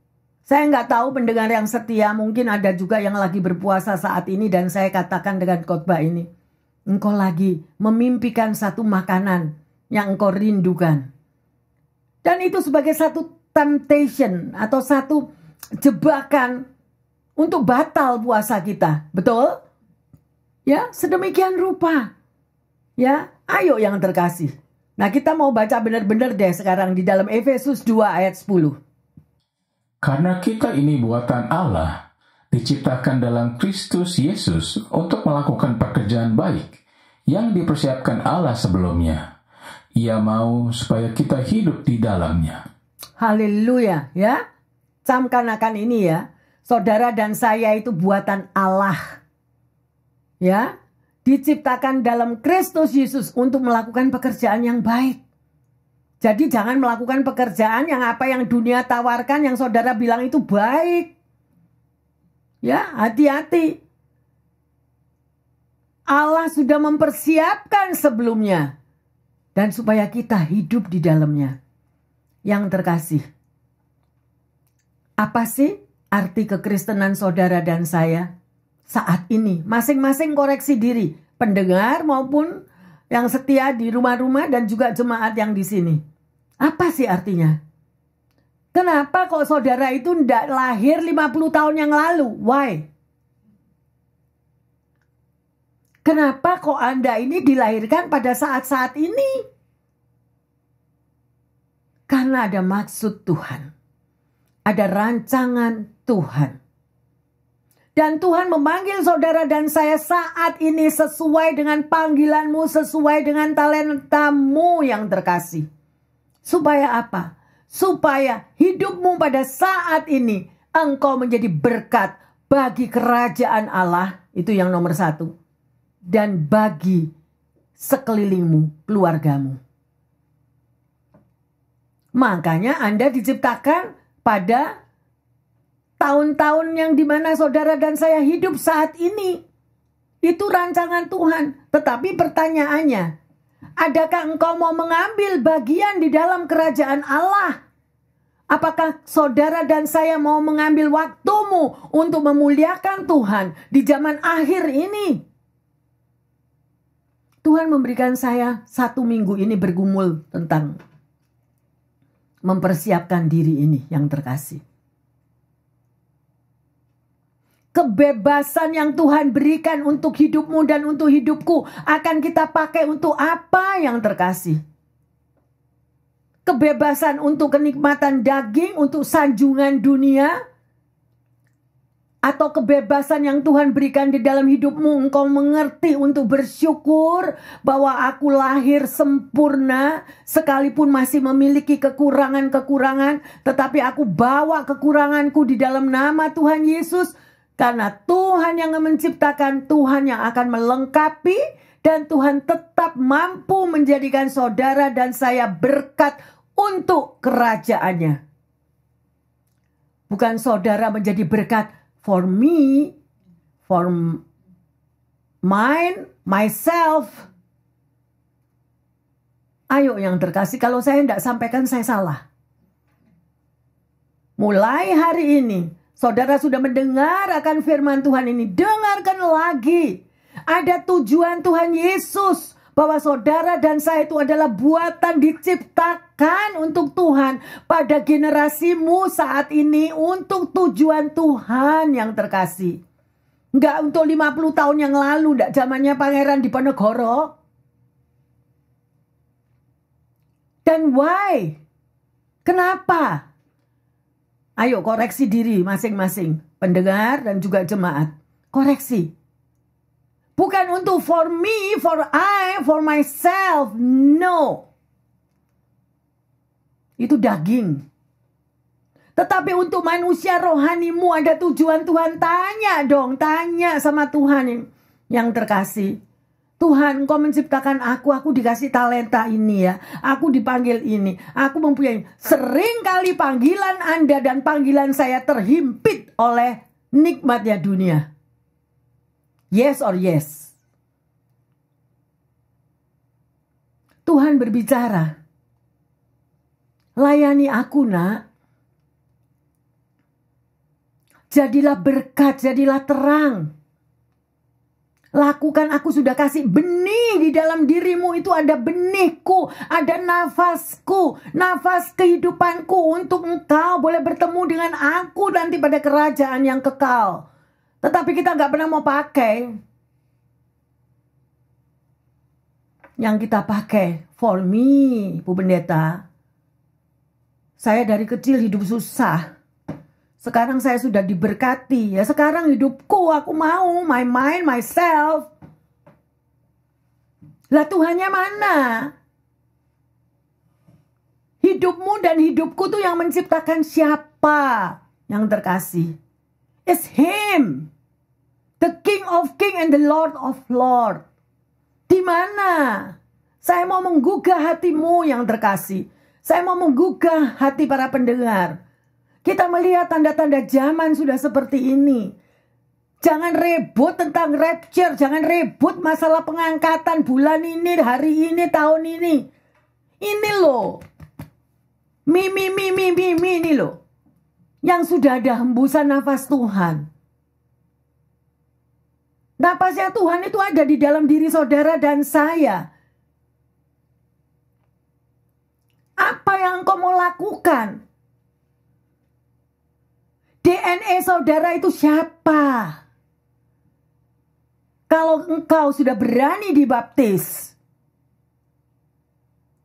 Saya nggak tahu pendengar yang setia, mungkin ada juga yang lagi berpuasa saat ini dan saya katakan dengan khotbah ini. Engkau lagi memimpikan satu makanan yang engkau rindukan. Dan itu sebagai satu temptation atau satu jebakan untuk batal puasa kita. Betul? Ya, sedemikian rupa. Ya, ayo yang terkasih. Nah, kita mau baca benar-benar deh sekarang di dalam Efesus 2 ayat 10. Karena kita ini buatan Allah, diciptakan dalam Kristus Yesus untuk melakukan pekerjaan baik yang dipersiapkan Allah sebelumnya. Ia mau supaya kita hidup di dalamnya. Haleluya, ya. Camkan akan ini ya. Saudara dan saya itu buatan Allah. Ya, diciptakan dalam Kristus Yesus untuk melakukan pekerjaan yang baik. Jadi jangan melakukan pekerjaan yang apa yang dunia tawarkan, yang saudara bilang itu baik. Ya, hati-hati. Allah sudah mempersiapkan sebelumnya. Dan supaya kita hidup di dalamnya. Yang terkasih. Apa sih arti kekristenan saudara dan saya saat ini? Masing-masing koreksi diri. Pendengar maupun yang setia di rumah-rumah dan juga jemaat yang di sini. Apa sih artinya? Kenapa kok saudara itu tidak lahir 50 tahun yang lalu? Why? Kenapa kok Anda ini dilahirkan pada saat-saat ini? Karena ada maksud Tuhan. Ada rancangan Tuhan. Dan Tuhan memanggil saudara dan saya saat ini sesuai dengan panggilanmu, sesuai dengan talentamu yang terkasih. Supaya apa? Supaya hidupmu pada saat ini engkau menjadi berkat bagi kerajaan Allah. Itu yang nomor 1. Dan bagi sekelilingmu, keluargamu. Makanya Anda diciptakan pada tahun-tahun yang dimana saudara dan saya hidup saat ini. Itu rancangan Tuhan. Tetapi pertanyaannya, adakah engkau mau mengambil bagian di dalam kerajaan Allah? Apakah saudara dan saya mau mengambil waktumu untuk memuliakan Tuhan di zaman akhir ini? Tuhan memberikan saya 1 minggu ini bergumul tentang mempersiapkan diri ini yang terkasih. Kebebasan yang Tuhan berikan untuk hidupmu dan untuk hidupku akan kita pakai untuk apa yang terkasih? Kebebasan untuk kenikmatan daging, untuk sanjungan dunia, atau kebebasan yang Tuhan berikan di dalam hidupmu, engkau mengerti untuk bersyukur bahwa aku lahir sempurna, sekalipun masih memiliki kekurangan-kekurangan, tetapi aku bawa kekuranganku di dalam nama Tuhan Yesus, karena Tuhan yang menciptakan, Tuhan yang akan melengkapi, dan Tuhan tetap mampu menjadikan saudara dan saya berkat untuk kerajaannya. Bukan saudara menjadi berkat for me, for mine, myself. Ayo yang terkasih, kalau saya tidak sampaikan saya salah. Mulai hari ini, saudara sudah mendengar akan firman Tuhan ini. Dengarkan lagi. Ada tujuan Tuhan Yesus. Bahwa saudara dan saya itu adalah buatan diciptakan untuk Tuhan. Pada generasimu saat ini untuk tujuan Tuhan yang terkasih. Enggak untuk 50 tahun yang lalu. Enggak zamannya Pangeran Diponegoro. Dan why? Kenapa? Ayo koreksi diri masing-masing. Pendengar dan juga jemaat. Koreksi. Bukan untuk for me, for I, for myself. No. Itu daging. Tetapi untuk manusia rohanimu ada tujuan Tuhan. Tanya dong, tanya sama Tuhan yang terkasih. Tuhan, Engkau menciptakan aku dikasih talenta ini ya. Aku dipanggil ini. Aku mempunyai. Seringkali panggilan Anda dan panggilan saya terhimpit oleh nikmatnya dunia. Yes or yes? Tuhan berbicara. Layani aku, nak. Jadilah berkat, jadilah terang. Lakukan, aku sudah kasih benih di dalam dirimu. Itu ada benihku, ada nafasku, nafas kehidupanku untuk engkau boleh bertemu dengan aku nanti pada kerajaan yang kekal. Tetapi kita nggak pernah mau pakai. Yang kita pakai, for me, Bu Pendeta, saya dari kecil hidup susah. Sekarang saya sudah diberkati. Ya sekarang hidupku, aku mau my mind, myself. Lah Tuhannya mana? Hidupmu dan hidupku tuh yang menciptakan siapa? Yang terkasih. It's Him. The King of King and the Lord of Lord. Di mana? Saya mau menggugah hatimu yang terkasih. Saya mau menggugah hati para pendengar. Kita melihat tanda-tanda zaman sudah seperti ini. Jangan ribut tentang rapture. Jangan ribut masalah pengangkatan bulan ini, hari ini, tahun ini. Ini loh. Mimi ini loh. Yang sudah ada hembusan nafas Tuhan. Napasnya Tuhan itu ada di dalam diri saudara dan saya. Apa yang engkau mau lakukan? DNA saudara itu siapa? Kalau engkau sudah berani dibaptis,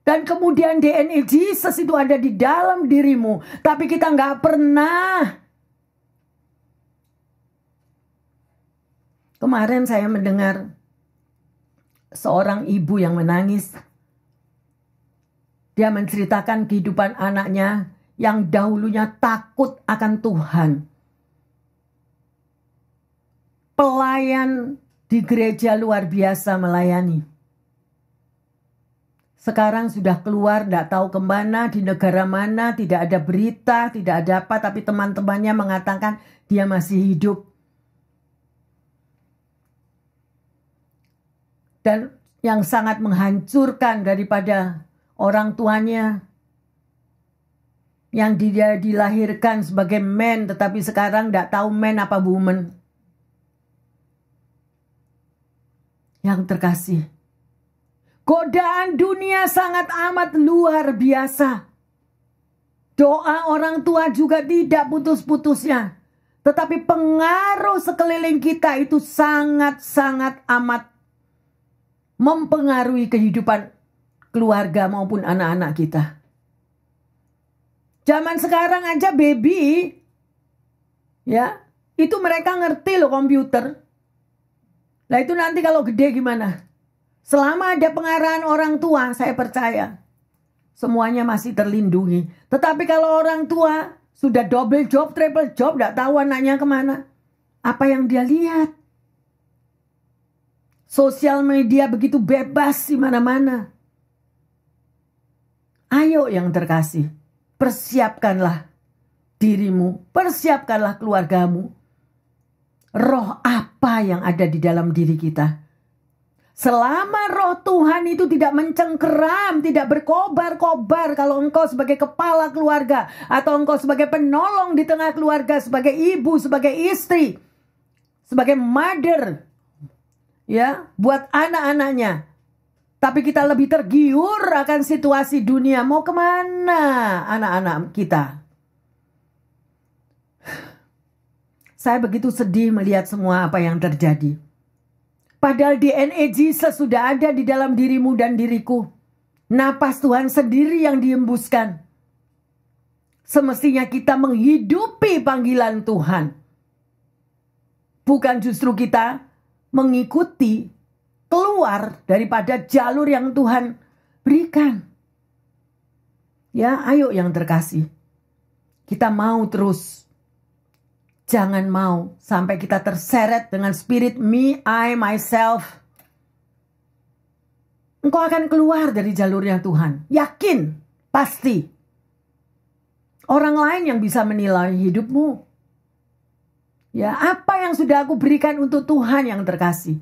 dan kemudian DNA Jesus itu ada di dalam dirimu, tapi kita nggak pernah. Kemarin saya mendengar seorang ibu yang menangis. Dia menceritakan kehidupan anaknya yang dahulunya takut akan Tuhan. Pelayan di gereja luar biasa melayani. Sekarang sudah keluar, tidak tahu kemana, di negara mana, tidak ada berita, tidak ada apa, tapi teman-temannya mengatakan dia masih hidup. Dan yang sangat menghancurkan daripada orang tuanya, yang dia dilahirkan sebagai man, tetapi sekarang tidak tahu man apa woman. Yang terkasih, godaan dunia sangat amat luar biasa. Doa orang tua juga tidak putus-putusnya. Tetapi pengaruh sekeliling kita itu sangat-sangat amat mempengaruhi kehidupan keluarga maupun anak-anak kita. Zaman sekarang aja baby, ya, itu mereka ngerti loh komputer. Nah itu nanti kalau gede gimana? Selama ada pengarahan orang tua, saya percaya semuanya masih terlindungi. Tetapi kalau orang tua sudah double job, triple job, tidak tahu anaknya kemana. Apa yang dia lihat? Sosial media begitu bebas di mana-mana. Ayo yang terkasih, persiapkanlah dirimu, persiapkanlah keluargamu. Roh apa yang ada di dalam diri kita? Selama roh Tuhan itu tidak mencengkeram, tidak berkobar-kobar, kalau engkau sebagai kepala keluarga, atau engkau sebagai penolong di tengah keluarga, sebagai ibu, sebagai istri, sebagai mother, ya, buat anak-anaknya. Tapi kita lebih tergiur akan situasi dunia. Mau kemana anak-anak kita? Saya begitu sedih melihat semua apa yang terjadi. Padahal DNA Jesus sudah ada di dalam dirimu dan diriku. Napas Tuhan sendiri yang dihembuskan. Semestinya kita menghidupi panggilan Tuhan. Bukan justru kita mengikuti keluar daripada jalur yang Tuhan berikan. Ya, ayo yang terkasih. Kita mau terus. Jangan mau sampai kita terseret dengan spirit me, I, myself. Engkau akan keluar dari jalurnya Tuhan. Yakin, pasti. Orang lain yang bisa menilai hidupmu. Ya, apa yang sudah aku berikan untuk Tuhan yang terkasih.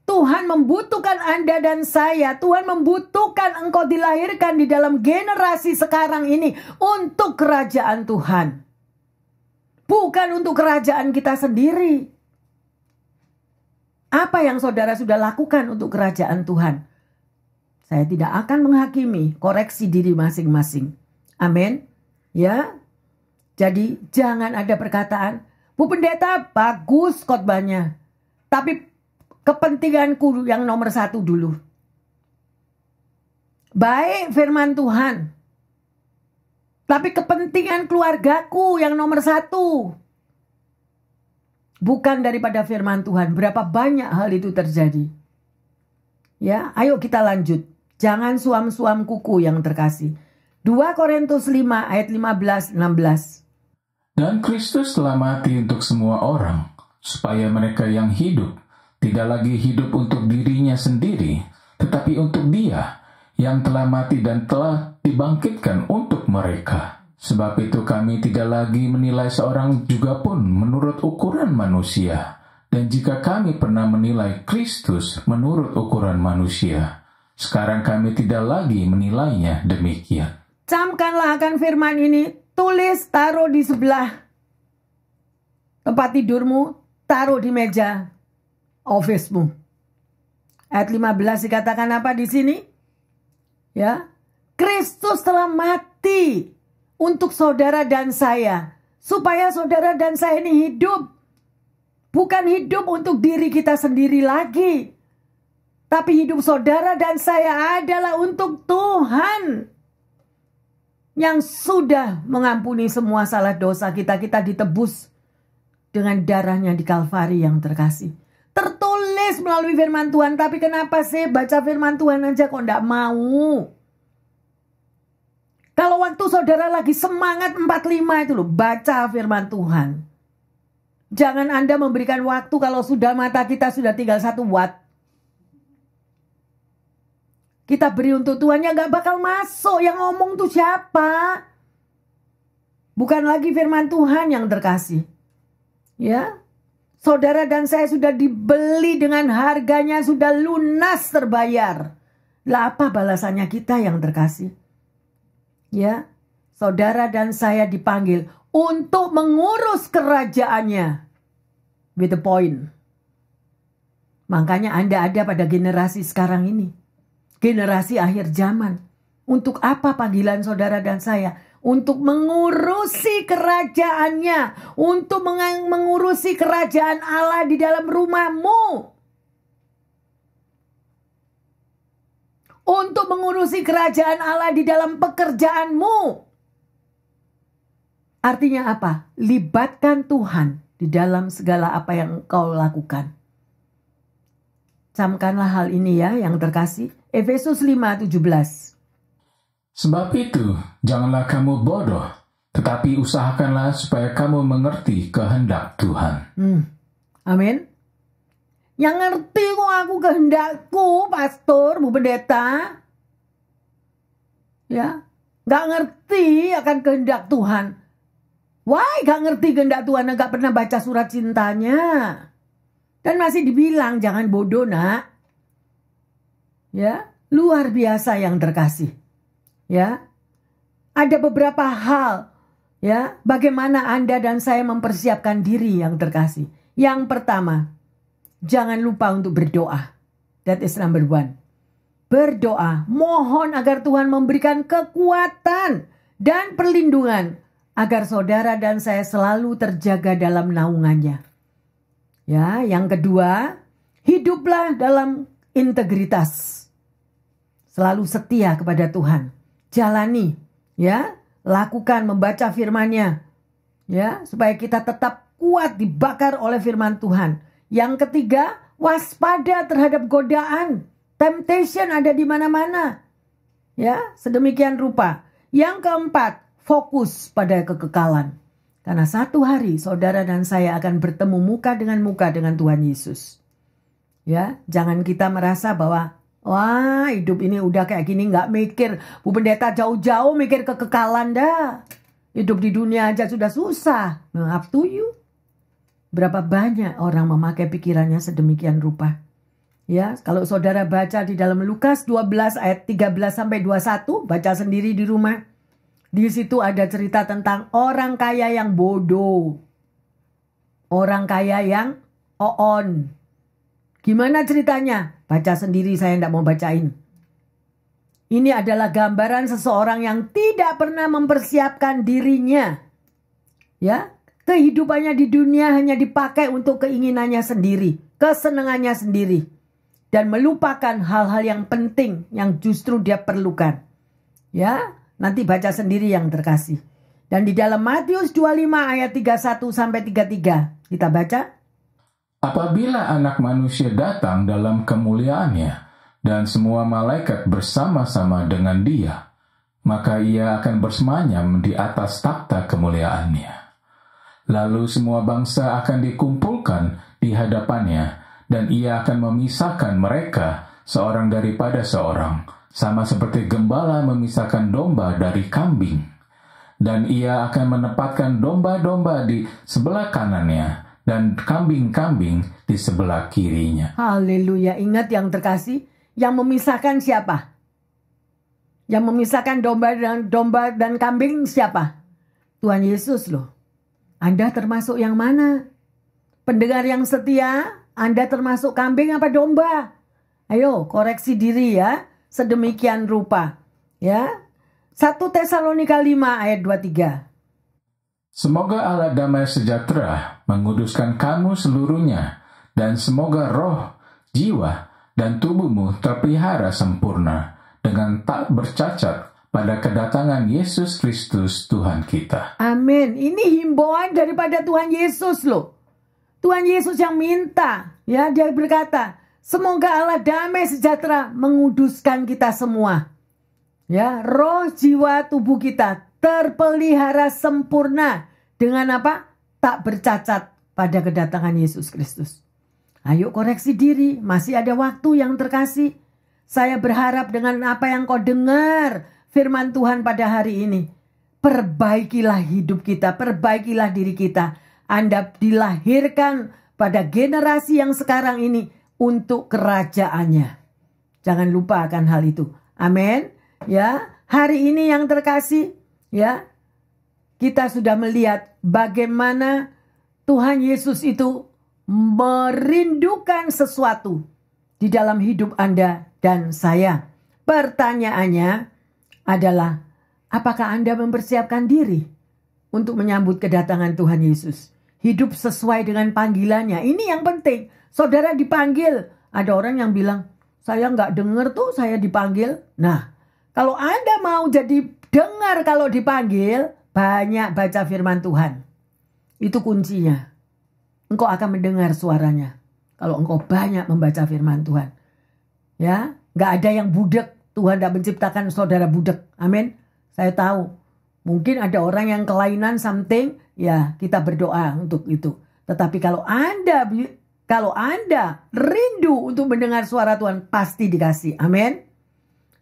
Tuhan membutuhkan Anda dan saya. Tuhan membutuhkan engkau dilahirkan di dalam generasi sekarang ini untuk kerajaan Tuhan. Bukan untuk kerajaan kita sendiri. apa yang saudara sudah lakukan untuk kerajaan Tuhan. Saya tidak akan menghakimi, koreksi diri masing-masing. Amin. Ya. Jadi jangan ada perkataan, Bu Pendeta bagus khotbahnya, tapi kepentinganku yang nomor satu dulu. Baik firman Tuhan, tapi kepentingan keluargaku yang nomor satu. Bukan daripada firman Tuhan. Berapa banyak hal itu terjadi. Ya, ayo kita lanjut. Jangan suam-suam kuku yang terkasih. 2 Korintus 5 ayat 15-16. Dan Kristus telah mati untuk semua orang, supaya mereka yang hidup tidak lagi hidup untuk dirinya sendiri, tetapi untuk Dia yang telah mati dan telah dibangkitkan untuk mereka. Sebab itu kami tidak lagi menilai seorang juga pun menurut ukuran manusia. Dan jika kami pernah menilai Kristus menurut ukuran manusia, sekarang kami tidak lagi menilainya demikian. Camkanlah akan firman ini, tulis, taruh di sebelah tempat tidurmu, taruh di meja office-mu. Ayat 15 dikatakan apa di sini? Ya, Kristus telah mati untuk saudara dan saya, supaya saudara dan saya ini hidup. Bukan hidup untuk diri kita sendiri lagi, tapi hidup saudara dan saya adalah untuk Tuhan yang sudah mengampuni semua salah dosa kita. Kita ditebus dengan darahnya di Kalvari yang terkasih. Tertulis melalui firman Tuhan, tapi kenapa sih baca firman Tuhan aja kok enggak mau? Kalau waktu saudara lagi semangat 45 itu loh, baca firman Tuhan. Jangan Anda memberikan waktu kalau sudah mata kita sudah tinggal 1 watt. Kita beri untuk Tuhan yang gak bakal masuk. Yang ngomong tuh siapa? Bukan lagi firman Tuhan yang terkasih. Ya, saudara dan saya sudah dibeli dengan harganya, sudah lunas terbayar. Lah apa balasannya kita yang terkasih? Ya, saudara dan saya dipanggil untuk mengurus kerajaannya. With the point. Makanya Anda ada pada generasi sekarang ini. Generasi akhir zaman. Untuk apa panggilan saudara dan saya? Untuk mengurusi kerajaannya. Untuk mengurusi kerajaan Allah di dalam rumahmu. Untuk mengurusi kerajaan Allah di dalam pekerjaanmu. Artinya apa? Libatkan Tuhan di dalam segala apa yang kau lakukan. Camkanlah hal ini ya yang terkasih. Efesus 5:17. Sebab itu, janganlah kamu bodoh, tetapi usahakanlah supaya kamu mengerti kehendak Tuhan. Amin. Yang ngerti kok aku kehendakku, pastor, Bu Pendeta. Ya, gak ngerti akan kehendak Tuhan. Why gak ngerti kehendak Tuhan, gak pernah baca surat cintanya. Dan masih dibilang jangan bodoh nak. Ya, luar biasa yang terkasih. Ya, ada beberapa hal. Ya, bagaimana Anda dan saya mempersiapkan diri yang terkasih. Yang pertama, jangan lupa untuk berdoa. That is number 1. Berdoa, mohon agar Tuhan memberikan kekuatan dan perlindungan agar saudara dan saya selalu terjaga dalam naungannya. Ya, yang kedua, hiduplah dalam integritas. Selalu setia kepada Tuhan. Jalani, ya, lakukan membaca firman-Nya. Ya, supaya kita tetap kuat dibakar oleh firman Tuhan. Yang ketiga, waspada terhadap godaan. Temptation ada di mana-mana. Ya, sedemikian rupa. Yang keempat, fokus pada kekekalan. Karena satu hari saudara dan saya akan bertemu muka dengan Tuhan Yesus. Ya, jangan kita merasa bahwa wah, hidup ini udah kayak gini nggak mikir. Bu Pendeta jauh-jauh mikir kekekalan dah. Hidup di dunia aja sudah susah. Up to you. Berapa banyak orang memakai pikirannya sedemikian rupa. Ya, kalau saudara baca di dalam Lukas 12 ayat 13 sampai 21, baca sendiri di rumah. Di situ ada cerita tentang orang kaya yang bodoh. Orang kaya yang oon. Gimana ceritanya? Baca sendiri, saya tidak mau bacain. Ini adalah gambaran seseorang yang tidak pernah mempersiapkan dirinya. Ya, kehidupannya di dunia hanya dipakai untuk keinginannya sendiri, kesenangannya sendiri. Dan melupakan hal-hal yang penting yang justru dia perlukan. Ya, nanti baca sendiri yang terkasih. Dan di dalam Matius 25 ayat 31 sampai 33 kita baca. Apabila Anak Manusia datang dalam kemuliaannya dan semua malaikat bersama-sama dengan Dia, maka Ia akan bersemayam di atas takhta kemuliaannya. Lalu semua bangsa akan dikumpulkan di hadapannya, dan Ia akan memisahkan mereka seorang daripada seorang, sama seperti gembala memisahkan domba dari kambing. Dan Ia akan menempatkan domba-domba di sebelah kanannya, dan kambing-kambing di sebelah kirinya. Haleluya. Ingat yang terkasih, yang memisahkan siapa? Yang memisahkan domba dan kambing siapa? Tuhan Yesus loh. Anda termasuk yang mana? Pendengar yang setia, Anda termasuk kambing apa domba? Ayo koreksi diri ya, sedemikian rupa. Ya, 1 Tesalonika 5 ayat 23. Semoga Allah damai sejahtera menguduskan kamu seluruhnya, dan semoga roh, jiwa, dan tubuhmu terpelihara sempurna dengan tak bercacat pada kedatangan Yesus Kristus Tuhan kita. Amin. Ini himbauan daripada Tuhan Yesus loh. Tuhan Yesus yang minta, ya, dia berkata, semoga Allah damai sejahtera menguduskan kita semua. Ya, roh, jiwa, tubuh kita terpelihara sempurna dengan apa? Tak bercacat pada kedatangan Yesus Kristus. Ayo koreksi diri, masih ada waktu yang terkasih. Saya berharap dengan apa yang kau dengar firman Tuhan pada hari ini, perbaikilah hidup kita, perbaikilah diri kita. Anda dilahirkan pada generasi yang sekarang ini untuk kerajaannya. Jangan lupa akan hal itu. Amin. Ya, hari ini yang terkasih, ya, kita sudah melihat bagaimana Tuhan Yesus itu merindukan sesuatu di dalam hidup Anda dan saya. Pertanyaannya adalah, apakah Anda mempersiapkan diri untuk menyambut kedatangan Tuhan Yesus? Hidup sesuai dengan panggilannya. Ini yang penting. Saudara dipanggil. Ada orang yang bilang, saya nggak dengar tuh saya dipanggil. Nah, kalau Anda mau jadi dengar kalau dipanggil, banyak baca firman Tuhan. Itu kuncinya. Engkau akan mendengar suaranya kalau engkau banyak membaca firman Tuhan. Ya, nggak ada yang budak. Tuhan tidak menciptakan saudara budak. Amin. Saya tahu. Mungkin ada orang yang kelainan something, ya kita berdoa untuk itu. Tetapi kalau Anda rindu untuk mendengar suara Tuhan, pasti dikasih. Amin.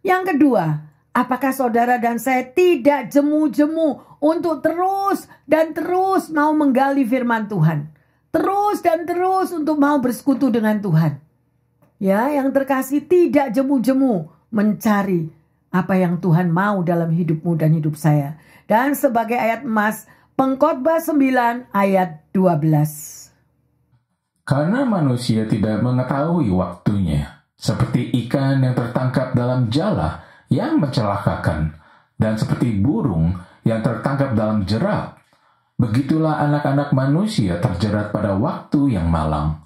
Yang kedua, apakah saudara dan saya tidak jemu-jemu untuk terus dan terus mau menggali firman Tuhan? Terus dan terus untuk mau bersekutu dengan Tuhan. Ya, yang terkasih, tidak jemu-jemu mencari apa yang Tuhan mau dalam hidupmu dan hidup saya. Dan sebagai ayat emas, Pengkhotbah 9 ayat 12. Karena manusia tidak mengetahui waktunya, seperti ikan yang tertangkap dalam jala yang mencelakakan, dan seperti burung yang tertangkap dalam jerat, begitulah anak-anak manusia terjerat pada waktu yang malang,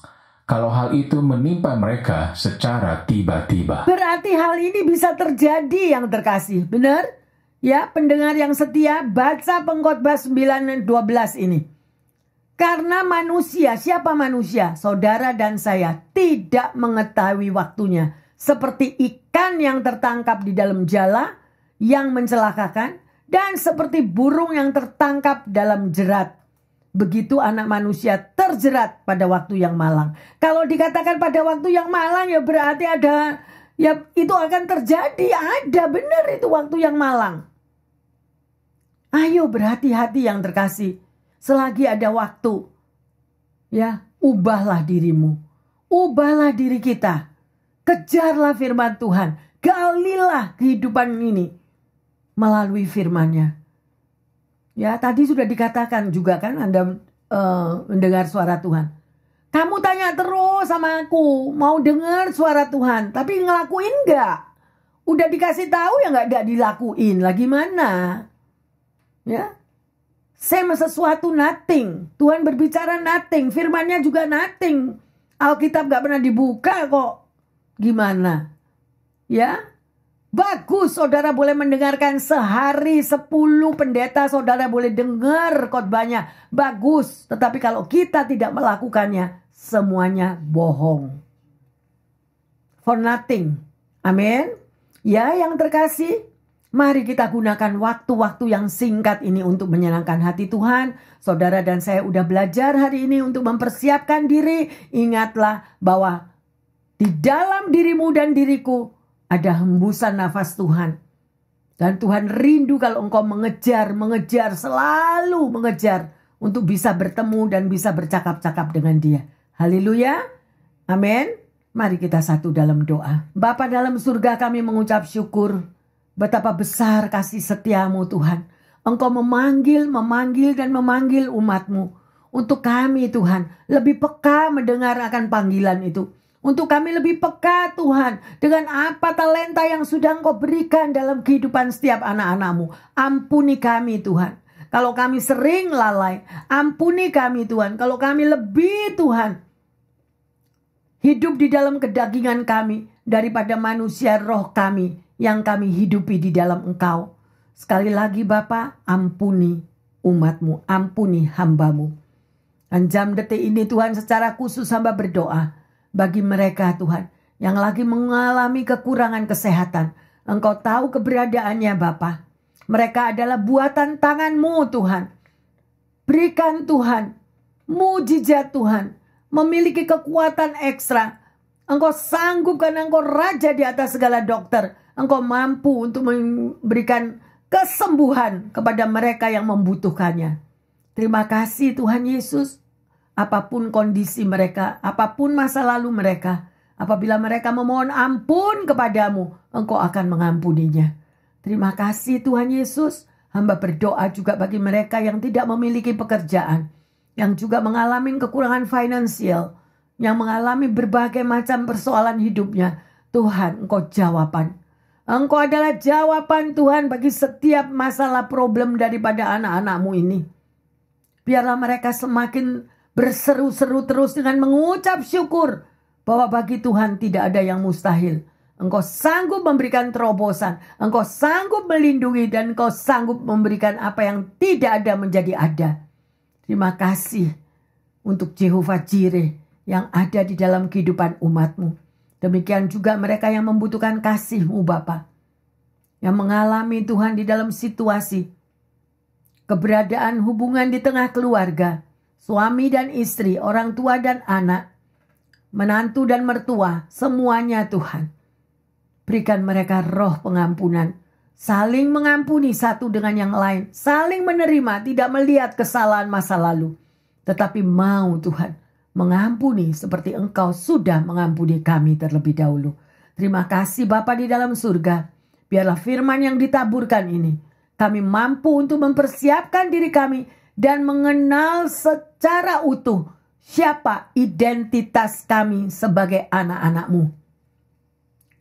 kalau hal itu menimpa mereka secara tiba-tiba. Berarti hal ini bisa terjadi yang terkasih, benar? Ya, pendengar yang setia, baca Pengkhotbah 9 dan 12 ini. Karena manusia, siapa manusia? Saudara dan saya tidak mengetahui waktunya. Seperti ikan yang tertangkap di dalam jala yang mencelakakan, dan seperti burung yang tertangkap dalam jerat. Begitu anak manusia terjerat pada waktu yang malang. Kalau dikatakan pada waktu yang malang, ya berarti ada, ya itu akan terjadi. Ada, benar itu waktu yang malang. Ayo berhati-hati yang terkasih. Selagi ada waktu, ya, ubahlah dirimu. Ubahlah diri kita. Kejarlah firman Tuhan. Galilah kehidupan ini melalui firman-Nya. Ya, tadi sudah dikatakan juga kan Anda mendengar suara Tuhan. Kamu tanya terus sama aku, mau dengar suara Tuhan, tapi ngelakuin nggak? Udah dikasih tahu ya nggak dilakuin, lagi mana? Ya, same sesuatu nothing. Tuhan berbicara nothing, firman-Nya juga nothing. Alkitab nggak pernah dibuka kok. Gimana? Ya, bagus saudara boleh mendengarkan sehari 10 pendeta, saudara boleh dengar khotbahnya. Bagus, tetapi kalau kita tidak melakukannya, semuanya bohong. For nothing. Amin. Ya, yang terkasih, mari kita gunakan waktu-waktu yang singkat ini untuk menyenangkan hati Tuhan. Saudara dan saya udah belajar hari ini untuk mempersiapkan diri. Ingatlah bahwa di dalam dirimu dan diriku ada hembusan nafas Tuhan. Dan Tuhan rindu kalau engkau mengejar, selalu mengejar untuk bisa bertemu dan bisa bercakap-cakap dengan Dia. Haleluya. Amin. Mari kita satu dalam doa. Bapa dalam surga, kami mengucap syukur. Betapa besar kasih setiamu Tuhan. Engkau memanggil dan memanggil umatmu. Untuk kami Tuhan, lebih peka mendengar akan panggilan itu. Untuk kami lebih peka Tuhan dengan apa talenta yang sudah Engkau berikan dalam kehidupan setiap anak-anak-Mu. Ampuni kami Tuhan. Kalau kami sering lalai, ampuni kami Tuhan. Kalau kami lebih Tuhan hidup di dalam kedagingan kami daripada manusia roh kami yang kami hidupi di dalam Engkau. Sekali lagi Bapa, ampuni umat-Mu, ampuni hamba-Mu. Dan jam detik ini Tuhan, secara khusus hamba berdoa bagi mereka Tuhan yang lagi mengalami kekurangan kesehatan. Engkau tahu keberadaannya Bapa. Mereka adalah buatan tangan-Mu Tuhan. Berikan Tuhan mujizat Tuhan, memiliki kekuatan ekstra. Engkau sanggup karena Engkau raja di atas segala dokter. Engkau mampu untuk memberikan kesembuhan kepada mereka yang membutuhkannya. Terima kasih Tuhan Yesus. Apapun kondisi mereka, apapun masa lalu mereka, apabila mereka memohon ampun kepadamu, Engkau akan mengampuninya. Terima kasih Tuhan Yesus. Hamba berdoa juga bagi mereka yang tidak memiliki pekerjaan, yang juga mengalami kekurangan finansial, yang mengalami berbagai macam persoalan hidupnya. Tuhan, Engkau jawaban. Engkau adalah jawaban Tuhan bagi setiap masalah problem daripada anak-anak-Mu ini. Biarlah mereka semakin berseru-seru terus dengan mengucap syukur bahwa bagi Tuhan tidak ada yang mustahil. Engkau sanggup memberikan terobosan, Engkau sanggup melindungi, dan Engkau sanggup memberikan apa yang tidak ada menjadi ada. Terima kasih untuk Jehovah Jireh yang ada di dalam kehidupan umat-Mu. Demikian juga mereka yang membutuhkan kasih-Mu Bapa, yang mengalami Tuhan di dalam situasi keberadaan hubungan di tengah keluarga, suami dan istri, orang tua dan anak, menantu dan mertua, semuanya Tuhan. Berikan mereka roh pengampunan, saling mengampuni satu dengan yang lain, saling menerima, tidak melihat kesalahan masa lalu, tetapi mau Tuhan mengampuni seperti Engkau sudah mengampuni kami terlebih dahulu. Terima kasih Bapa di dalam surga. Biarlah firman yang ditaburkan ini, kami mampu untuk mempersiapkan diri kami dan mengenal secara utuh siapa identitas kami sebagai anak-anak-Mu.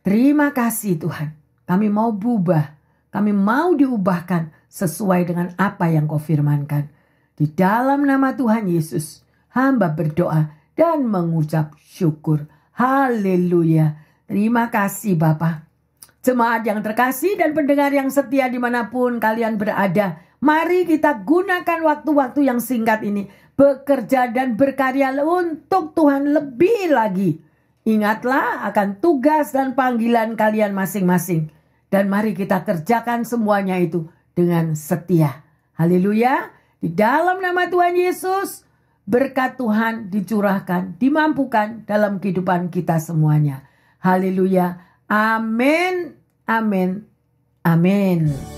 Terima kasih Tuhan. Kami mau berubah. Kami mau diubahkan sesuai dengan apa yang Kau firmankan. Di dalam nama Tuhan Yesus, hamba berdoa dan mengucap syukur. Haleluya. Terima kasih Bapa. Jemaat yang terkasih dan pendengar yang setia dimanapun kalian berada, mari kita gunakan waktu-waktu yang singkat ini bekerja dan berkarya untuk Tuhan lebih lagi. Ingatlah akan tugas dan panggilan kalian masing-masing. Dan mari kita kerjakan semuanya itu dengan setia. Haleluya. Di dalam nama Tuhan Yesus, berkat Tuhan dicurahkan, dimampukan dalam kehidupan kita semuanya. Haleluya. Amin. Amin. Amin.